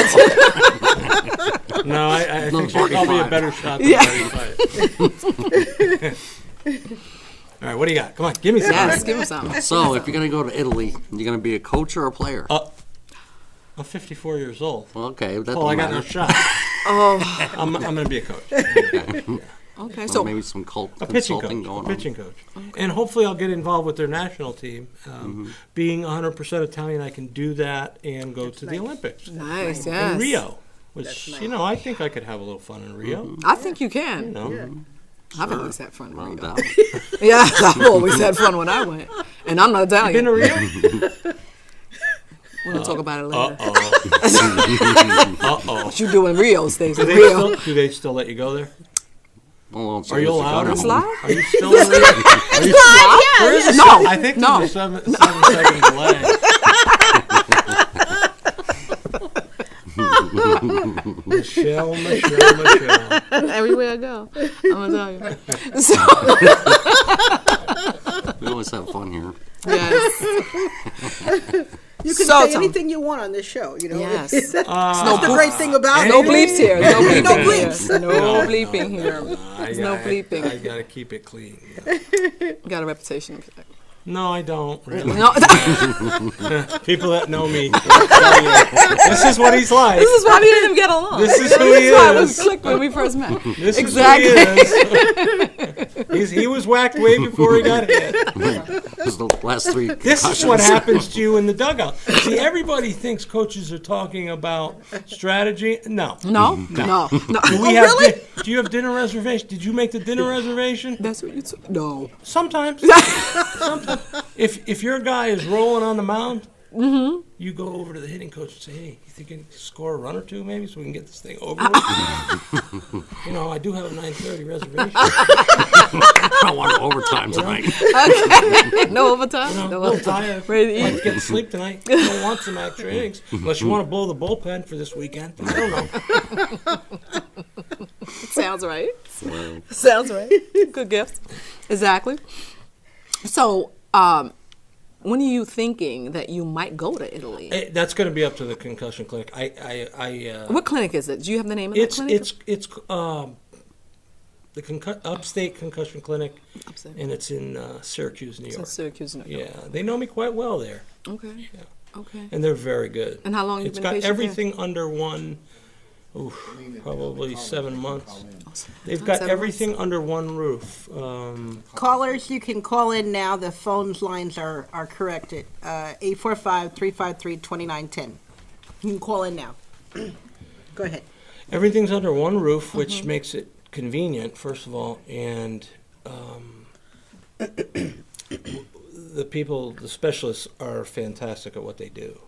[SPEAKER 3] No, I think she's probably a better shot than 35. All right, what do you got? Come on, give me some.
[SPEAKER 4] Yes, give him some.
[SPEAKER 2] So, if you're going to go to Italy, you're going to be a coach or a player?
[SPEAKER 3] I'm 54 years old.
[SPEAKER 2] Well, okay, that
[SPEAKER 3] Well, I
[SPEAKER 2] don't
[SPEAKER 3] got no
[SPEAKER 2] matter.
[SPEAKER 3] shot. I'm going to be a coach.
[SPEAKER 4] Okay,
[SPEAKER 2] So
[SPEAKER 4] so
[SPEAKER 2] maybe some
[SPEAKER 3] A pitching
[SPEAKER 2] consulting
[SPEAKER 3] coach.
[SPEAKER 2] going
[SPEAKER 3] A pitching coach. And hopefully I'll get involved with their national team. Being 100% Italian, I can do that and go to the Olympics.
[SPEAKER 4] nice,
[SPEAKER 3] In
[SPEAKER 4] yes.
[SPEAKER 3] Rio. Which, I think I could have a little fun in Rio.
[SPEAKER 4] I think you can.
[SPEAKER 3] You know.
[SPEAKER 4] I've always had fun.
[SPEAKER 2] No
[SPEAKER 4] Rio.
[SPEAKER 2] doubt.
[SPEAKER 4] Yeah, I've always had fun when I went, and I'm not Italian.
[SPEAKER 3] Been to Rio?
[SPEAKER 4] We're gonna talk about it later. What you do in Rio stays in Rio.
[SPEAKER 3] Do they still let you go there?
[SPEAKER 2] Well,
[SPEAKER 3] Are you allowed?
[SPEAKER 4] It's live?
[SPEAKER 3] Are you still in Rio? There is a
[SPEAKER 4] No,
[SPEAKER 3] I think
[SPEAKER 4] no.
[SPEAKER 3] there's a 7-second delay. Michelle.
[SPEAKER 4] Everywhere I go, I'm gonna tell you. So,
[SPEAKER 2] We always have fun here.
[SPEAKER 4] yes.
[SPEAKER 5] You can
[SPEAKER 4] So,
[SPEAKER 5] say
[SPEAKER 4] Tom.
[SPEAKER 5] anything you want on this show,
[SPEAKER 4] Yes.
[SPEAKER 5] That's
[SPEAKER 4] no
[SPEAKER 5] the great thing about
[SPEAKER 4] No
[SPEAKER 5] it.
[SPEAKER 4] bleeps here. No bleeping.
[SPEAKER 5] No
[SPEAKER 4] here.
[SPEAKER 5] bleeps.
[SPEAKER 4] No bleeping here. There's no bleeping.
[SPEAKER 3] I gotta keep it clean.
[SPEAKER 4] Got a reputation.
[SPEAKER 3] No, I don't. Really.
[SPEAKER 4] No,
[SPEAKER 3] People that know me will tell you, this is what he's like.
[SPEAKER 4] this is why we didn't get along.
[SPEAKER 3] This is who he
[SPEAKER 4] That's why we
[SPEAKER 3] is.
[SPEAKER 4] clicked when we first met.
[SPEAKER 3] This
[SPEAKER 4] Exactly.
[SPEAKER 3] is who he is. He was whacked way before he got hit.
[SPEAKER 2] This is the last three
[SPEAKER 3] This is what happens to you in the dugout. See, everybody thinks coaches are talking about strategy. No.
[SPEAKER 4] No.
[SPEAKER 3] Do we have do you have dinner reservation? Did you make the dinner reservation?
[SPEAKER 4] That's what you took. No.
[SPEAKER 3] Sometimes. If your guy is rolling on the mound, you go over to the hitting coach and say, "Hey, you think you can score a run or two, maybe, so we can get this thing over with?" I do have a 9:30 reservation.
[SPEAKER 2] I want overtime tonight.
[SPEAKER 4] Okay. No overtime.
[SPEAKER 3] I'm
[SPEAKER 4] No
[SPEAKER 3] a little
[SPEAKER 4] overtime.
[SPEAKER 3] tired.
[SPEAKER 4] Ready to
[SPEAKER 3] Like
[SPEAKER 4] eat.
[SPEAKER 3] to get to sleep tonight. I don't want some extra innings unless you want to blow the bullpen for this weekend. I don't know.
[SPEAKER 4] Sounds right.
[SPEAKER 2] Well,
[SPEAKER 4] Sounds right. Good gift. Exactly. So, when are you thinking that you might go to Italy?
[SPEAKER 3] That's going to be up to the concussion clinic.
[SPEAKER 4] What clinic is it? Do you have the name of that clinic?
[SPEAKER 3] It's the Upstate Concussion Clinic,
[SPEAKER 4] Upstate.
[SPEAKER 3] and it's in Syracuse, New
[SPEAKER 4] It's
[SPEAKER 3] York.
[SPEAKER 4] in Syracuse, New York.
[SPEAKER 3] Yeah, they know me quite well there,
[SPEAKER 4] Okay. Okay.
[SPEAKER 3] and they're very good.
[SPEAKER 4] And how long you
[SPEAKER 3] It's
[SPEAKER 4] been
[SPEAKER 3] got
[SPEAKER 4] a patient
[SPEAKER 3] everything under one. Probably 7 months. They've
[SPEAKER 4] Not
[SPEAKER 3] got
[SPEAKER 4] 7
[SPEAKER 3] everything under one roof.
[SPEAKER 5] Callers, you can call in now. The phone lines are corrected. 845-353-2910. You can call in now. Go ahead.
[SPEAKER 3] Everything's under one roof, which makes it convenient, first of all, and the people, the specialists, are fantastic at what they do.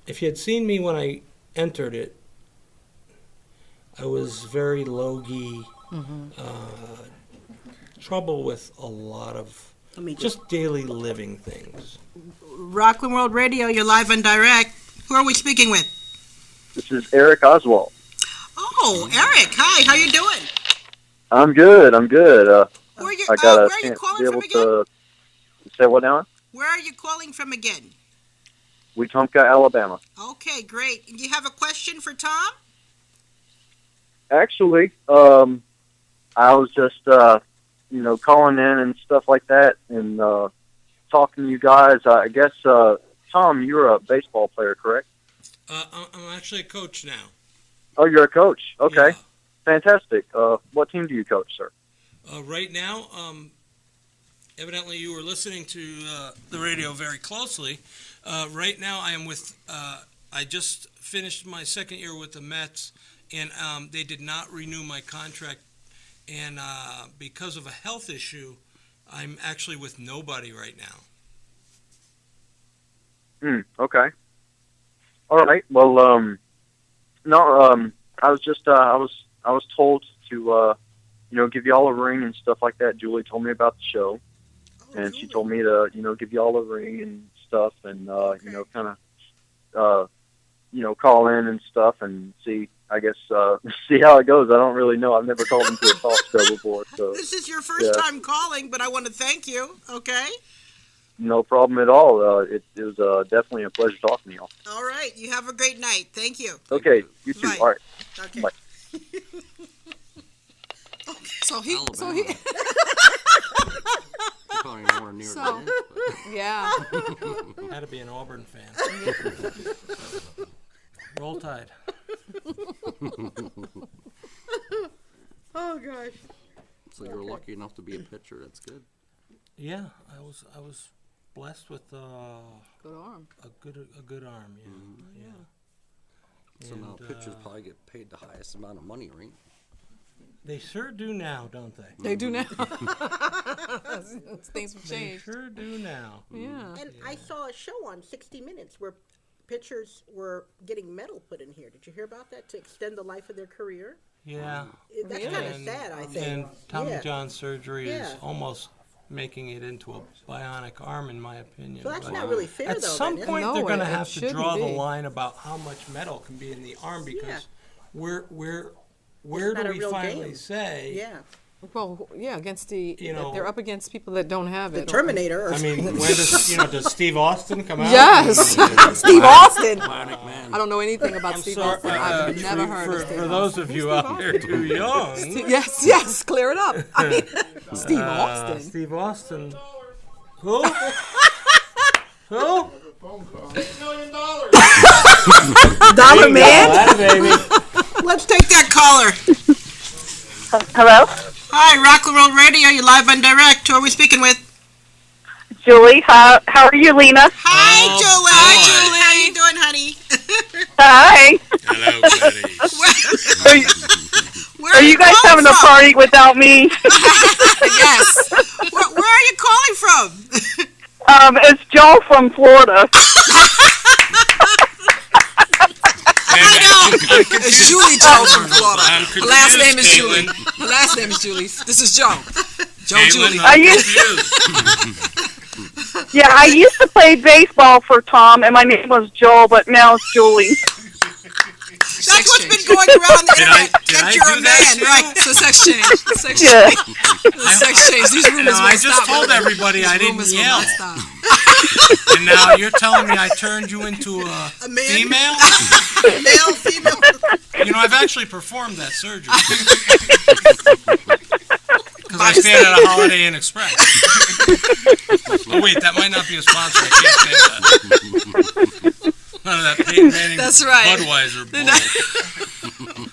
[SPEAKER 3] If you had seen me when I entered it, I was very low-key, trouble with a lot of
[SPEAKER 5] Let me
[SPEAKER 3] just daily living things.
[SPEAKER 5] Rockland World Radio, you're live and direct. Who are we speaking with?
[SPEAKER 6] This is Eric Oswald.
[SPEAKER 5] Oh, Eric. Hi, how you doing?
[SPEAKER 6] I'm good.
[SPEAKER 5] Where are you,
[SPEAKER 6] I got
[SPEAKER 5] where
[SPEAKER 6] a
[SPEAKER 5] are you
[SPEAKER 6] chance to
[SPEAKER 5] calling
[SPEAKER 6] be
[SPEAKER 5] from
[SPEAKER 6] able
[SPEAKER 5] again?
[SPEAKER 6] to say what now?
[SPEAKER 5] Where are you calling from again?
[SPEAKER 6] Wetumpka, Alabama.
[SPEAKER 5] Okay, great. Do you have a question for Tom?
[SPEAKER 6] Actually, I was just calling in and stuff like that, and talking to you guys. I guess Tom, you're a baseball player, correct?
[SPEAKER 3] I'm actually a coach now.
[SPEAKER 6] Oh, you're a coach. Okay,
[SPEAKER 3] Yeah.
[SPEAKER 6] fantastic. What team do you coach, sir?
[SPEAKER 3] Right now, evidently you were listening to the radio very closely. Right now I am with, I just finished my second year with the Mets, and they did not renew my contract. And because of a health isuI'm actually with nobody right now.
[SPEAKER 6] Okay. All right. Well, I was just I was told to give you all a ring and stuff like that. Julie told me about the show, and she told me to give you all a ring and stuff, and kind of call in and stuff and see. I guess see how it goes. I don't really know. I've never called into a talk show before, so
[SPEAKER 5] This is your first time calling, but I want to thank you, okay?
[SPEAKER 6] no problem at all. It was definitely a pleasure talking to y'all.
[SPEAKER 5] All right, you have a great night. Thank you.
[SPEAKER 6] Okay, you too.
[SPEAKER 5] Bye.
[SPEAKER 6] All right.
[SPEAKER 5] Okay.
[SPEAKER 6] Bye.
[SPEAKER 4] So he.
[SPEAKER 2] Alabama. Probably nowhere near
[SPEAKER 4] So-
[SPEAKER 2] that, but
[SPEAKER 4] Yeah.
[SPEAKER 3] Had to be an Auburn fan. Roll Tide.
[SPEAKER 5] Oh, gosh.
[SPEAKER 2] so you're lucky enough to be a pitcher. That's good.
[SPEAKER 3] Yeah, I was blessed with
[SPEAKER 4] Good arm.
[SPEAKER 3] a good arm. Yeah.
[SPEAKER 2] So now
[SPEAKER 3] And,
[SPEAKER 2] pitchers probably get paid the highest amount of money, right?
[SPEAKER 3] They sure do now, don't they?
[SPEAKER 4] They do now. Things have
[SPEAKER 3] They
[SPEAKER 4] changed.
[SPEAKER 3] sure do now.
[SPEAKER 4] Yeah.
[SPEAKER 5] And I saw a show on 60 Minutes where pitchers were getting metal put in here. Did you hear about that to extend the life of their career?
[SPEAKER 3] Yeah.
[SPEAKER 5] That's kind of sad, I think.
[SPEAKER 3] And Tommy
[SPEAKER 5] Yeah.
[SPEAKER 3] John surgery
[SPEAKER 5] Yeah.
[SPEAKER 3] is almost making it into a bionic arm, in my opinion.
[SPEAKER 5] So that's
[SPEAKER 3] But
[SPEAKER 5] not really fair,
[SPEAKER 3] at
[SPEAKER 5] though.
[SPEAKER 3] some
[SPEAKER 5] then, is it?
[SPEAKER 3] point,
[SPEAKER 4] No,
[SPEAKER 3] they're going to
[SPEAKER 4] it
[SPEAKER 3] have to
[SPEAKER 4] shouldn't
[SPEAKER 3] draw the
[SPEAKER 4] be.
[SPEAKER 3] line about how much metal can be in the arm, because
[SPEAKER 5] Yeah.
[SPEAKER 3] where
[SPEAKER 5] It's not
[SPEAKER 3] do
[SPEAKER 5] a
[SPEAKER 3] we
[SPEAKER 5] real
[SPEAKER 3] finally
[SPEAKER 5] game.
[SPEAKER 3] say?
[SPEAKER 5] Yeah.
[SPEAKER 4] Well, yeah, against the.
[SPEAKER 3] You know-
[SPEAKER 4] they're up against people that don't have
[SPEAKER 5] The
[SPEAKER 4] it.
[SPEAKER 5] Terminator. Or
[SPEAKER 3] I mean, when does Steve Austin come out?
[SPEAKER 4] Yes. Steve Austin.
[SPEAKER 2] Bionic man.
[SPEAKER 4] I don't know anything about
[SPEAKER 3] I'm
[SPEAKER 4] Steve
[SPEAKER 3] sorry,
[SPEAKER 4] Austin. I've never heard of Steve
[SPEAKER 3] for
[SPEAKER 4] Austin.
[SPEAKER 3] those of you out there too young.
[SPEAKER 4] Yes, clear it up. I mean, Steve Austin.
[SPEAKER 3] Steve Austin. Who? Who?
[SPEAKER 5] Dollar Man?
[SPEAKER 3] That baby.
[SPEAKER 5] Let's take that caller.
[SPEAKER 7] Hello,
[SPEAKER 5] Hi, Rockland World Radio. You're live and direct. Who are we speaking with?
[SPEAKER 7] Julie. How are you, Lena?
[SPEAKER 5] Hi,
[SPEAKER 3] Oh,
[SPEAKER 5] Julie.
[SPEAKER 3] boy.
[SPEAKER 5] Hi, Julie. How you doing, honey?
[SPEAKER 7] Hi.
[SPEAKER 8] Hello, buddies.
[SPEAKER 5] Where
[SPEAKER 7] Are you guys
[SPEAKER 5] calling
[SPEAKER 7] having a
[SPEAKER 5] from?
[SPEAKER 7] party without me?
[SPEAKER 5] Yes. Where are you calling from?
[SPEAKER 7] It's Joe from Florida.
[SPEAKER 5] I know.
[SPEAKER 4] It's Julie Joe from Florida.
[SPEAKER 8] I'm
[SPEAKER 4] Her last name is
[SPEAKER 8] confused,
[SPEAKER 4] Julie.
[SPEAKER 8] Caitlin.
[SPEAKER 4] Her last name is Julie. This is Joe. Joe
[SPEAKER 8] Caitlin,
[SPEAKER 4] Julie.
[SPEAKER 7] Are
[SPEAKER 8] I'm
[SPEAKER 7] you-
[SPEAKER 8] confused.
[SPEAKER 7] Yeah, I used to play baseball for Tom, and my name was Joe, but now it's Julie.
[SPEAKER 5] That's what's been going around the internet.
[SPEAKER 8] Did I
[SPEAKER 5] You're a
[SPEAKER 8] do that
[SPEAKER 5] man,
[SPEAKER 8] too?
[SPEAKER 5] right?
[SPEAKER 4] So sex change. Sex
[SPEAKER 7] Yeah.
[SPEAKER 4] change. The sex change. These rumors
[SPEAKER 8] No,
[SPEAKER 4] will
[SPEAKER 8] I just
[SPEAKER 4] stop.
[SPEAKER 8] told everybody I
[SPEAKER 4] These
[SPEAKER 8] didn't
[SPEAKER 4] rumors will
[SPEAKER 8] yell.
[SPEAKER 4] not stop.
[SPEAKER 8] And now you're telling me I turned you into a
[SPEAKER 5] man?
[SPEAKER 8] female?
[SPEAKER 5] Male, female.
[SPEAKER 8] You know, I've actually performed that surgery. Because I stayed at a Holiday Inn Express. Oh, wait, that might not be a sponsor. I can't say that. None of that Peyton Manning
[SPEAKER 4] That's right.
[SPEAKER 8] Budweiser bull.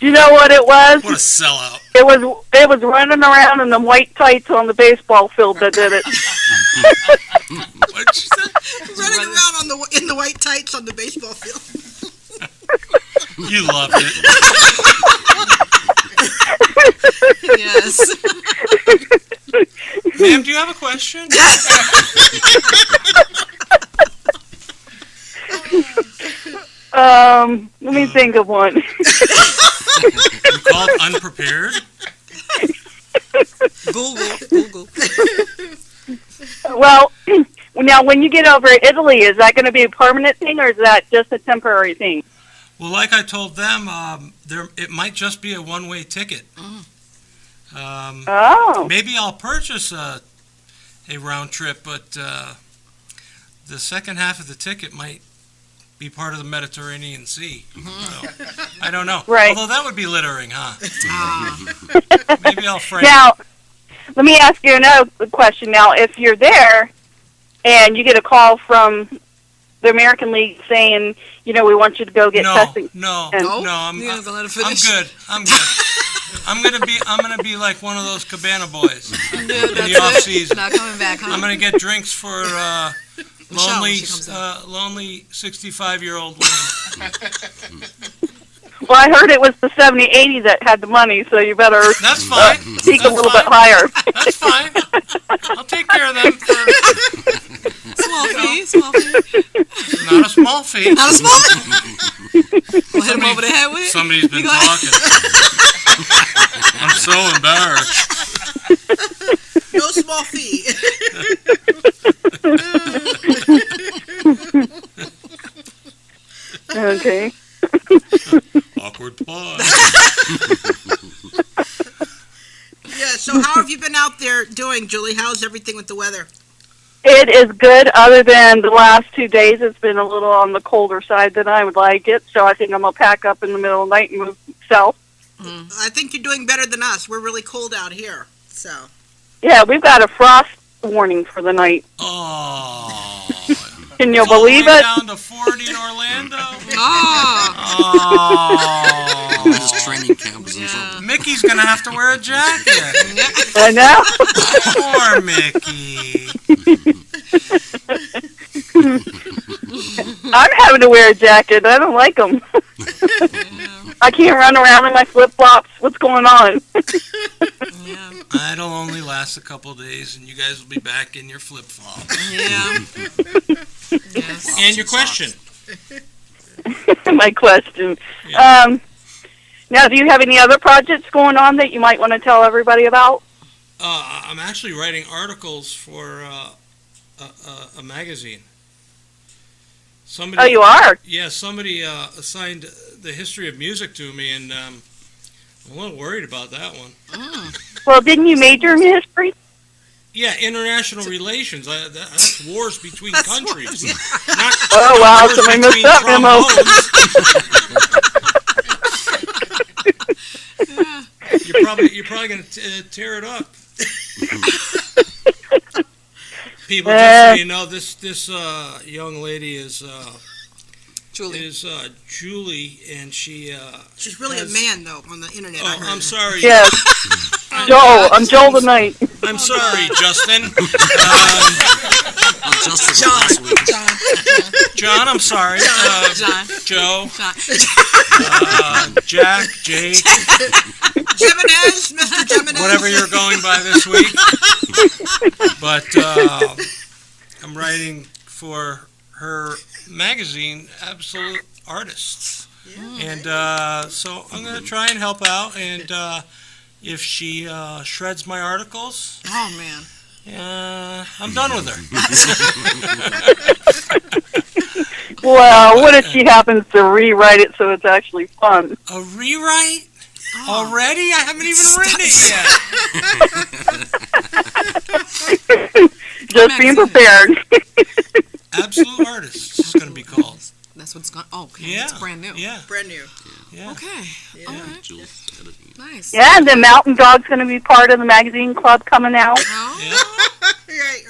[SPEAKER 7] You know what it was?
[SPEAKER 8] What a sellout.
[SPEAKER 7] It was running around in the white tights on the baseball field that did it.
[SPEAKER 8] What'd you say?
[SPEAKER 5] Running around in the white tights on the baseball field.
[SPEAKER 8] You loved it.
[SPEAKER 4] Yes.
[SPEAKER 8] Ma'am, do you have a question?
[SPEAKER 7] Let me think of one.
[SPEAKER 8] You called unprepared?
[SPEAKER 4] Google.
[SPEAKER 7] Well, now when you get over to Italy, is that going to be a permanent thing or is that just a temporary thing?
[SPEAKER 8] Well, like I told them, it might just be a one-way ticket.
[SPEAKER 7] Oh.
[SPEAKER 8] Maybe I'll purchase a round trip, but the second half of the ticket might be part of the Mediterranean Sea. So, I don't know.
[SPEAKER 7] Right.
[SPEAKER 8] Although that would be littering, huh? Maybe I'll frame
[SPEAKER 7] Now, let me ask you another question. Now, if you're there and you get a call from the American League saying, we want you to go get testing.
[SPEAKER 8] No,
[SPEAKER 7] and-
[SPEAKER 8] I'm
[SPEAKER 4] You're not gonna let her
[SPEAKER 8] I'm
[SPEAKER 4] finish?
[SPEAKER 8] good. I'm gonna be like one of those Cabana boys in the off season.
[SPEAKER 4] Not coming back, huh?
[SPEAKER 8] I'm gonna get drinks for
[SPEAKER 4] Michelle, when she comes out.
[SPEAKER 8] lonely 65-year-old women.
[SPEAKER 7] Well, I heard it was the 70-80 that had the money, so you better
[SPEAKER 8] That's fine.
[SPEAKER 7] speak a
[SPEAKER 8] That's
[SPEAKER 7] little
[SPEAKER 8] fine.
[SPEAKER 7] bit higher.
[SPEAKER 8] That's fine. I'll take care of them for
[SPEAKER 4] Small fee.
[SPEAKER 8] not a small fee.
[SPEAKER 4] Not a small fee. We'll hit him over the head with it.
[SPEAKER 8] Somebody's been
[SPEAKER 4] You go ahead.
[SPEAKER 8] talking. I'm so embarrassed.
[SPEAKER 5] No small fee.
[SPEAKER 7] Okay.
[SPEAKER 8] Awkward pause.
[SPEAKER 5] Yeah, so how have you been out there doing, Julie? How's everything with the weather?
[SPEAKER 7] It is good, other than the last 2 days. It's been a little on the colder side than I would like it, so I think I'm going to pack up in the middle of the night and move south.
[SPEAKER 5] I think you're doing better than us. We're really cold out here, so.
[SPEAKER 7] Yeah, we've got a frost warning for the night.
[SPEAKER 8] Oh.
[SPEAKER 7] Can you
[SPEAKER 8] It's all
[SPEAKER 7] believe
[SPEAKER 8] the way
[SPEAKER 7] it?
[SPEAKER 8] down to 40 in Orlando.
[SPEAKER 4] Oh.
[SPEAKER 8] Oh.
[SPEAKER 2] Just training camps and
[SPEAKER 4] Yeah.
[SPEAKER 2] something.
[SPEAKER 8] Mickey's gonna have to wear a jacket.
[SPEAKER 7] I know.
[SPEAKER 8] Poor Mickey.
[SPEAKER 7] I'm having to wear a jacket. I don't like them. I can't run around in my flip-flops. What's going on?
[SPEAKER 4] Yeah.
[SPEAKER 8] It'll only last a couple of days, and you guys will be back in your flip-flops.
[SPEAKER 4] Yeah. Yes.
[SPEAKER 8] And your question.
[SPEAKER 7] My question.
[SPEAKER 8] Yeah.
[SPEAKER 7] Now, do you have any other projects going on that you might want to tell everybody about?
[SPEAKER 8] I'm actually writing articles for a magazine. Somebody,
[SPEAKER 7] Oh, you are?
[SPEAKER 8] Yeah, somebody assigned the history of music to me, and I'm a little worried about that one.
[SPEAKER 7] Well, didn't you major in history?
[SPEAKER 8] Yeah, international relations. That's wars between countries. Not
[SPEAKER 7] Oh, wow,
[SPEAKER 8] wars
[SPEAKER 7] somebody messed
[SPEAKER 8] between
[SPEAKER 7] up, Memo.
[SPEAKER 8] trombones. You're probably going to tear it up. People, just so you know, this young lady is
[SPEAKER 4] Julie.
[SPEAKER 8] Julie, and she.
[SPEAKER 5] She's really
[SPEAKER 8] has-
[SPEAKER 5] a man, though, on the internet. I
[SPEAKER 8] Oh,
[SPEAKER 5] heard.
[SPEAKER 8] I'm sorry.
[SPEAKER 7] Yes. Joel. I'm Joel tonight.
[SPEAKER 8] I'm sorry, Justin.
[SPEAKER 2] Justin last week.
[SPEAKER 8] John, I'm sorry.
[SPEAKER 4] John.
[SPEAKER 8] Joe,
[SPEAKER 4] John.
[SPEAKER 8] Jack, Jake,
[SPEAKER 5] Jimenez, Mr. Jimenez.
[SPEAKER 8] whatever you're going by this week. But I'm writing for her magazine, Absolute Artists. And so I'm going to try and help out. And if she shreds my articles,
[SPEAKER 4] Oh, man.
[SPEAKER 8] I'm done with her.
[SPEAKER 7] Well, what if she happens to rewrite it so it's actually fun?
[SPEAKER 8] A rewrite? Already? I haven't even written it yet.
[SPEAKER 7] Just being prepared.
[SPEAKER 8] Absolute Artists is going to be called.
[SPEAKER 4] That's what's going. Oh, okay.
[SPEAKER 8] Yeah.
[SPEAKER 4] It's brand new.
[SPEAKER 8] Yeah.
[SPEAKER 5] Brand new.
[SPEAKER 8] Yeah.
[SPEAKER 4] Okay. All right.
[SPEAKER 2] Jules editing it.
[SPEAKER 4] Nice.
[SPEAKER 7] Yeah, and the Mountain Dog's going to be part of the magazine club coming out.
[SPEAKER 4] Oh.
[SPEAKER 8] Yeah.
[SPEAKER 5] Right.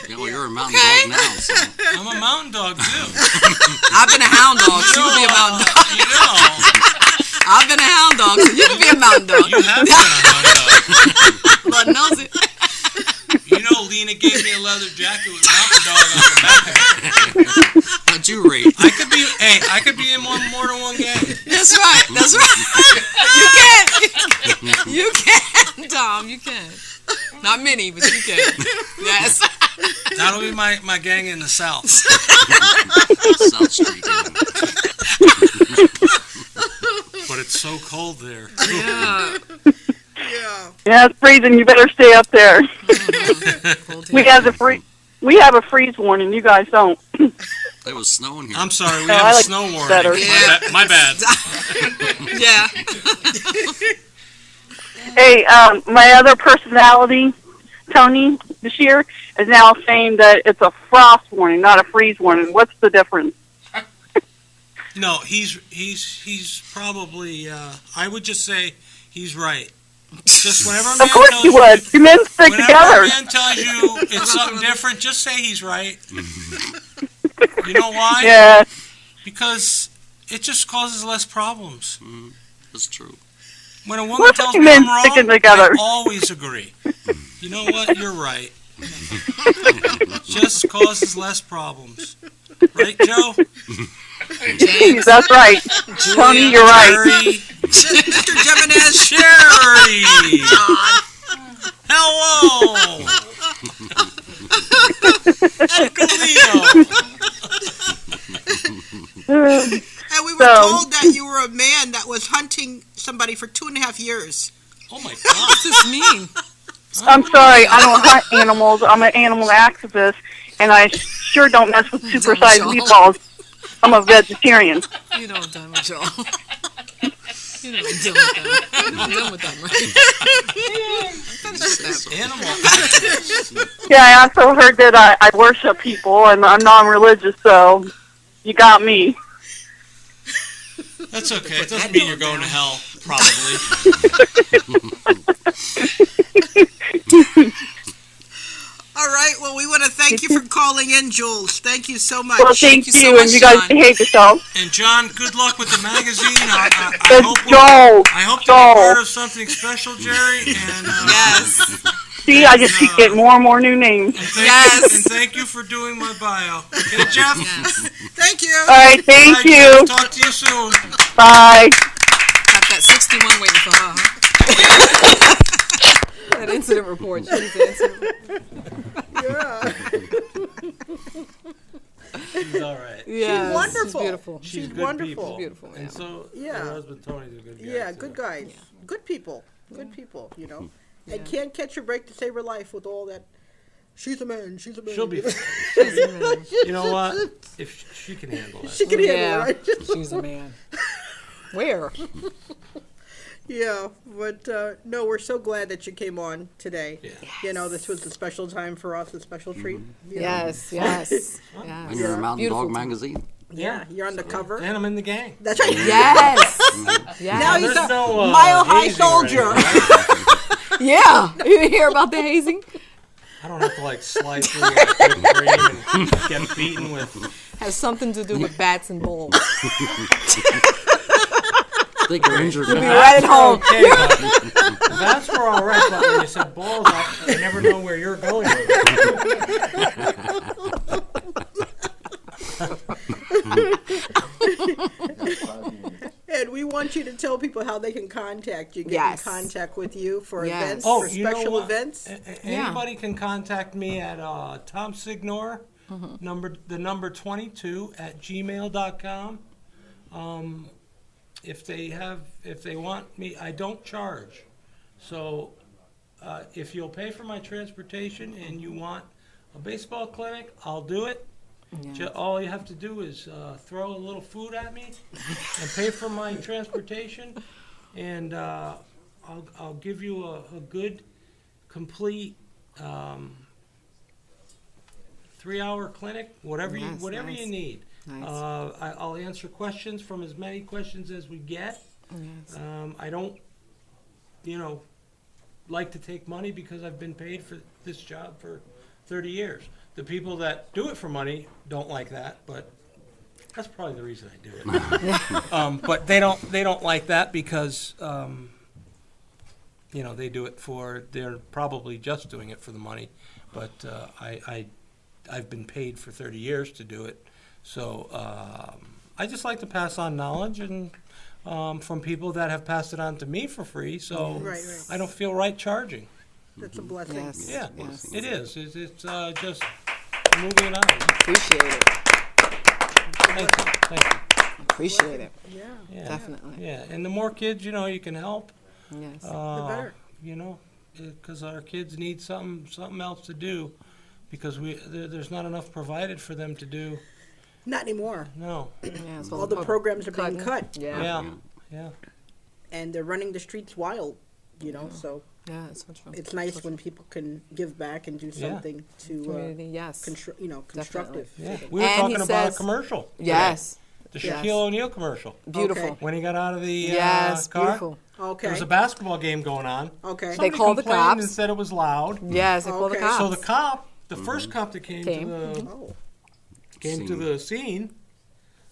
[SPEAKER 2] You're a mountain dog now, so.
[SPEAKER 8] I'm a mountain dog, too.
[SPEAKER 4] I've been a hound dog. So you can be a mountain dog.
[SPEAKER 8] You know.
[SPEAKER 4] I've been a hound dog. So you can be a mountain dog.
[SPEAKER 8] You have been a hound dog.
[SPEAKER 4] Lord knows it.
[SPEAKER 8] You know, Lena gave me a leather jacket with mountain dog on the back of it.
[SPEAKER 2] How'd you rate?
[SPEAKER 8] I could be in more than one gang.
[SPEAKER 4] That's right. That's right. You can. You can, Tom. You can. Not many, but you can. Yes.
[SPEAKER 8] That'll be my gang in the South.
[SPEAKER 2] South Street.
[SPEAKER 8] But it's so cold there.
[SPEAKER 4] Yeah.
[SPEAKER 7] Yeah, it's freezing. You better stay up there. We have a freeze warning. You guys don't.
[SPEAKER 2] It was snowing here.
[SPEAKER 8] I'm sorry, we
[SPEAKER 7] No,
[SPEAKER 8] have
[SPEAKER 7] I
[SPEAKER 8] a
[SPEAKER 7] like
[SPEAKER 8] snow warning.
[SPEAKER 7] better.
[SPEAKER 4] Yeah.
[SPEAKER 8] My bad.
[SPEAKER 4] Yeah.
[SPEAKER 7] Hey, my other personality, Tony Bashir, is now saying that it's a frost warning, not a freeze warning. What's the difference?
[SPEAKER 8] No, he's probably. I would just say he's right. Just whenever a man
[SPEAKER 7] Of course
[SPEAKER 8] tells
[SPEAKER 7] you would. You men stick
[SPEAKER 8] whenever
[SPEAKER 7] together.
[SPEAKER 8] a man tells you it's something different, just say he's right. You know why?
[SPEAKER 7] Yeah.
[SPEAKER 8] Because it just causes less problems.
[SPEAKER 2] That's true.
[SPEAKER 8] When a woman
[SPEAKER 7] Look
[SPEAKER 8] tells
[SPEAKER 7] at
[SPEAKER 8] me
[SPEAKER 7] men
[SPEAKER 8] I'm wrong,
[SPEAKER 7] sticking together.
[SPEAKER 8] I always agree. You know what? You're right. Just causes less problems. Right, Joe?
[SPEAKER 7] That's right. Tony, you're right.
[SPEAKER 8] Jerry.
[SPEAKER 5] Mr. Jimenez.
[SPEAKER 8] Jerry. Hello. Uncle Leo.
[SPEAKER 5] And we were
[SPEAKER 7] So-
[SPEAKER 5] told that you were a man that was hunting somebody for 2.5 years.
[SPEAKER 8] Oh my God.
[SPEAKER 4] What's this mean?
[SPEAKER 7] I'm sorry. I don't hunt animals. I'm an animal activist, and I sure don't mess with supersized meatballs. I'm a vegetarian.
[SPEAKER 4] You know I'm done with y'all. You know I'm done with them. You know I'm done with them, right? Finish with them.
[SPEAKER 8] Animal.
[SPEAKER 7] Yeah, I also heard that I worship people, and I'm non-religious, so you got me.
[SPEAKER 8] That's okay. It doesn't mean you're going to hell, probably.
[SPEAKER 5] All right. Well, we want to thank you for calling in, Jules. Thank you so much.
[SPEAKER 7] Well, thank
[SPEAKER 4] you so
[SPEAKER 7] you,
[SPEAKER 4] much,
[SPEAKER 7] and you guys
[SPEAKER 4] John.
[SPEAKER 7] behave yourselves.
[SPEAKER 8] And John, good luck with the magazine. I
[SPEAKER 7] It's
[SPEAKER 8] hope
[SPEAKER 7] Joel.
[SPEAKER 8] I hope to
[SPEAKER 7] Joel.
[SPEAKER 8] be part of something special, Jerry. And
[SPEAKER 4] Yes.
[SPEAKER 7] See, I just keep getting more and more new names.
[SPEAKER 4] Yes.
[SPEAKER 8] Thank you for doing my bio. Okay, Jeff.
[SPEAKER 4] Yes.
[SPEAKER 5] Thank you.
[SPEAKER 7] All right, thank
[SPEAKER 8] Bye,
[SPEAKER 7] you.
[SPEAKER 8] Jeff. Talk to you soon.
[SPEAKER 7] Bye.
[SPEAKER 4] Got that 61 waiting for her, huh? That incident report. She's the incident.
[SPEAKER 8] She's all right.
[SPEAKER 4] Yeah.
[SPEAKER 5] wonderful.
[SPEAKER 4] She's beautiful.
[SPEAKER 8] She's
[SPEAKER 5] She's
[SPEAKER 8] good
[SPEAKER 5] wonderful.
[SPEAKER 8] people.
[SPEAKER 4] Beautiful, yeah.
[SPEAKER 8] And so
[SPEAKER 5] Yeah.
[SPEAKER 8] her husband Tony's a good guy.
[SPEAKER 5] Yeah,
[SPEAKER 8] too.
[SPEAKER 5] good guys. Good people. Good people, you know. And can't catch a break to save her life with all that. She's a man. She's a man.
[SPEAKER 8] She'll be.
[SPEAKER 4] She's a man.
[SPEAKER 8] You know what? If she can handle it.
[SPEAKER 5] She can handle
[SPEAKER 4] Yeah.
[SPEAKER 5] it, right?
[SPEAKER 4] She's a man. Where?
[SPEAKER 5] Yeah, but no, we're so glad that you came on today.
[SPEAKER 8] Yeah.
[SPEAKER 5] You know, this was a special time for us, a special treat. you know.
[SPEAKER 4] Yes, yes.
[SPEAKER 2] And you're a Mountain
[SPEAKER 4] Beautiful
[SPEAKER 2] Dog
[SPEAKER 4] time.
[SPEAKER 2] magazine.
[SPEAKER 5] Yeah, you're on the cover.
[SPEAKER 8] And I'm in the gang.
[SPEAKER 5] That's right.
[SPEAKER 4] Yes. Yes.
[SPEAKER 5] Now he's
[SPEAKER 8] There's
[SPEAKER 5] a
[SPEAKER 8] no,
[SPEAKER 5] mile high
[SPEAKER 8] hazing or
[SPEAKER 5] soldier.
[SPEAKER 8] anything.
[SPEAKER 4] Yeah. You didn't hear about the hazing?
[SPEAKER 8] I don't have to like slide through like whipped cream and get beaten with.
[SPEAKER 4] Has something to do with bats and balls.
[SPEAKER 2] I think you're injured.
[SPEAKER 4] You'll be
[SPEAKER 2] now.
[SPEAKER 4] right at home.
[SPEAKER 8] Okay, but that's where all right. But when you said balls, I never know where you're going with it.
[SPEAKER 5] And we want you to tell people how they can contact you, get
[SPEAKER 4] Yes.
[SPEAKER 5] in contact with you for
[SPEAKER 4] Yes.
[SPEAKER 5] events,
[SPEAKER 8] Oh,
[SPEAKER 5] for
[SPEAKER 8] you know
[SPEAKER 5] special
[SPEAKER 8] what?
[SPEAKER 5] events.
[SPEAKER 8] Anybody can contact me at Tom Signor, the number 22 at gmail.com. If they want me, I don't charge. So if you'll pay for my transportation and you want a baseball clinic, I'll do it.
[SPEAKER 4] Yeah.
[SPEAKER 3] All you have to do is throw a little food at me and pay for my transportation, and I'll give you a good, complete 3-hour clinic, whatever
[SPEAKER 4] Yes,
[SPEAKER 3] you
[SPEAKER 4] nice.
[SPEAKER 3] need.
[SPEAKER 4] Nice.
[SPEAKER 3] I'll answer questions from as many questions as we get.
[SPEAKER 4] Yes.
[SPEAKER 3] I don't, like to take money because I've been paid for this job for 30 years. The people that do it for money don't like that, but that's probably the reason I do it. But they don't like that because they do it they're probably just doing it for the money. But I've been paid for 30 years to do it, so I just like to pass on knowledge and from people that have passed it on to me for free. So
[SPEAKER 5] Right.
[SPEAKER 3] I don't feel right charging.
[SPEAKER 5] That's a blessing.
[SPEAKER 4] Yes.
[SPEAKER 3] Yeah,
[SPEAKER 4] Yes.
[SPEAKER 3] it is. It's just moving on.
[SPEAKER 4] Appreciate it.
[SPEAKER 3] Thank you.
[SPEAKER 4] Appreciate it.
[SPEAKER 5] Yeah.
[SPEAKER 3] Yeah.
[SPEAKER 4] Definitely.
[SPEAKER 3] Yeah, and the more kids you can help,
[SPEAKER 4] Yes.
[SPEAKER 5] The better.
[SPEAKER 3] because our kids need something else to do, because there's not enough provided for them to do.
[SPEAKER 5] Not anymore.
[SPEAKER 3] No.
[SPEAKER 4] Yeah, so
[SPEAKER 5] All the programs are being cut,
[SPEAKER 4] Yeah.
[SPEAKER 3] Yeah.
[SPEAKER 5] and they're running the streets wild. So
[SPEAKER 4] Yeah, it's so true.
[SPEAKER 5] it's nice when people can give back and do something to
[SPEAKER 4] Community, yes.
[SPEAKER 5] constructive.
[SPEAKER 3] Yeah. We were
[SPEAKER 4] And
[SPEAKER 3] talking
[SPEAKER 4] he
[SPEAKER 3] about a
[SPEAKER 4] says-
[SPEAKER 3] commercial.
[SPEAKER 4] Yes.
[SPEAKER 3] The
[SPEAKER 5] Yes.
[SPEAKER 3] Shaquille O'Neal commercial.
[SPEAKER 4] Beautiful.
[SPEAKER 5] Okay.
[SPEAKER 3] When he got out of the
[SPEAKER 4] Yes,
[SPEAKER 3] car.
[SPEAKER 4] beautiful.
[SPEAKER 5] Okay.
[SPEAKER 3] There was a basketball game going on.
[SPEAKER 5] Okay.
[SPEAKER 4] They called the
[SPEAKER 3] complained
[SPEAKER 4] cops.
[SPEAKER 3] and said it was loud.
[SPEAKER 4] Yes, they called the
[SPEAKER 5] Okay.
[SPEAKER 4] cops.
[SPEAKER 3] So the first cop that came
[SPEAKER 4] Came.
[SPEAKER 3] to
[SPEAKER 2] Scene.
[SPEAKER 3] the scene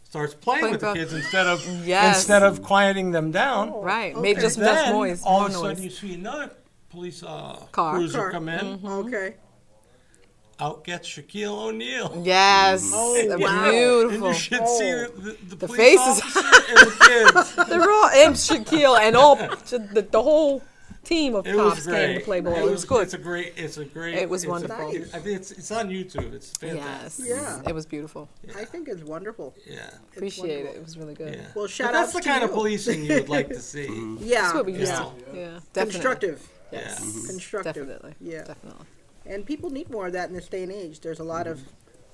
[SPEAKER 3] starts playing with the
[SPEAKER 4] Playing
[SPEAKER 3] kids instead of
[SPEAKER 4] Yes.
[SPEAKER 3] quieting them down.
[SPEAKER 4] Right. Maybe
[SPEAKER 5] Okay.
[SPEAKER 4] just less
[SPEAKER 3] Then
[SPEAKER 4] noise.
[SPEAKER 3] all
[SPEAKER 4] more
[SPEAKER 3] of a sudden
[SPEAKER 4] noise.
[SPEAKER 3] you see another police
[SPEAKER 4] Car.
[SPEAKER 3] cruiser come in.
[SPEAKER 5] Okay.
[SPEAKER 3] Out gets Shaquille O'Neal.
[SPEAKER 4] Yes.
[SPEAKER 5] Oh,
[SPEAKER 4] They're
[SPEAKER 5] wow.
[SPEAKER 3] And
[SPEAKER 4] beautiful.
[SPEAKER 3] you should see the police
[SPEAKER 4] faces.
[SPEAKER 3] officer and the kids.
[SPEAKER 4] They're all and Shaquille and all the whole team of
[SPEAKER 3] It was
[SPEAKER 4] cops
[SPEAKER 3] great.
[SPEAKER 4] came to play ball. It was good.
[SPEAKER 3] It's a great.
[SPEAKER 4] It was wonderful.
[SPEAKER 5] Nice.
[SPEAKER 3] I think it's on YouTube. It's
[SPEAKER 4] Yes.
[SPEAKER 3] fantastic.
[SPEAKER 5] Yeah.
[SPEAKER 4] It was beautiful.
[SPEAKER 5] I think it's wonderful.
[SPEAKER 3] Yeah.
[SPEAKER 4] Appreciate it.
[SPEAKER 5] wonderful.
[SPEAKER 4] It was really good.
[SPEAKER 3] Yeah.
[SPEAKER 5] Well,
[SPEAKER 3] But
[SPEAKER 5] shout
[SPEAKER 3] that's
[SPEAKER 5] out
[SPEAKER 3] the
[SPEAKER 5] to
[SPEAKER 3] kind
[SPEAKER 5] you.
[SPEAKER 3] of policing you would like to see.
[SPEAKER 5] Yeah.
[SPEAKER 4] That's what we used
[SPEAKER 3] Yeah.
[SPEAKER 4] to. Yeah. Definitely.
[SPEAKER 5] Constructive.
[SPEAKER 4] Yes.
[SPEAKER 5] Constructive.
[SPEAKER 4] Definitely.
[SPEAKER 5] Yeah.
[SPEAKER 4] Definitely.
[SPEAKER 5] And people need more of that in this day and age. There's a lot of,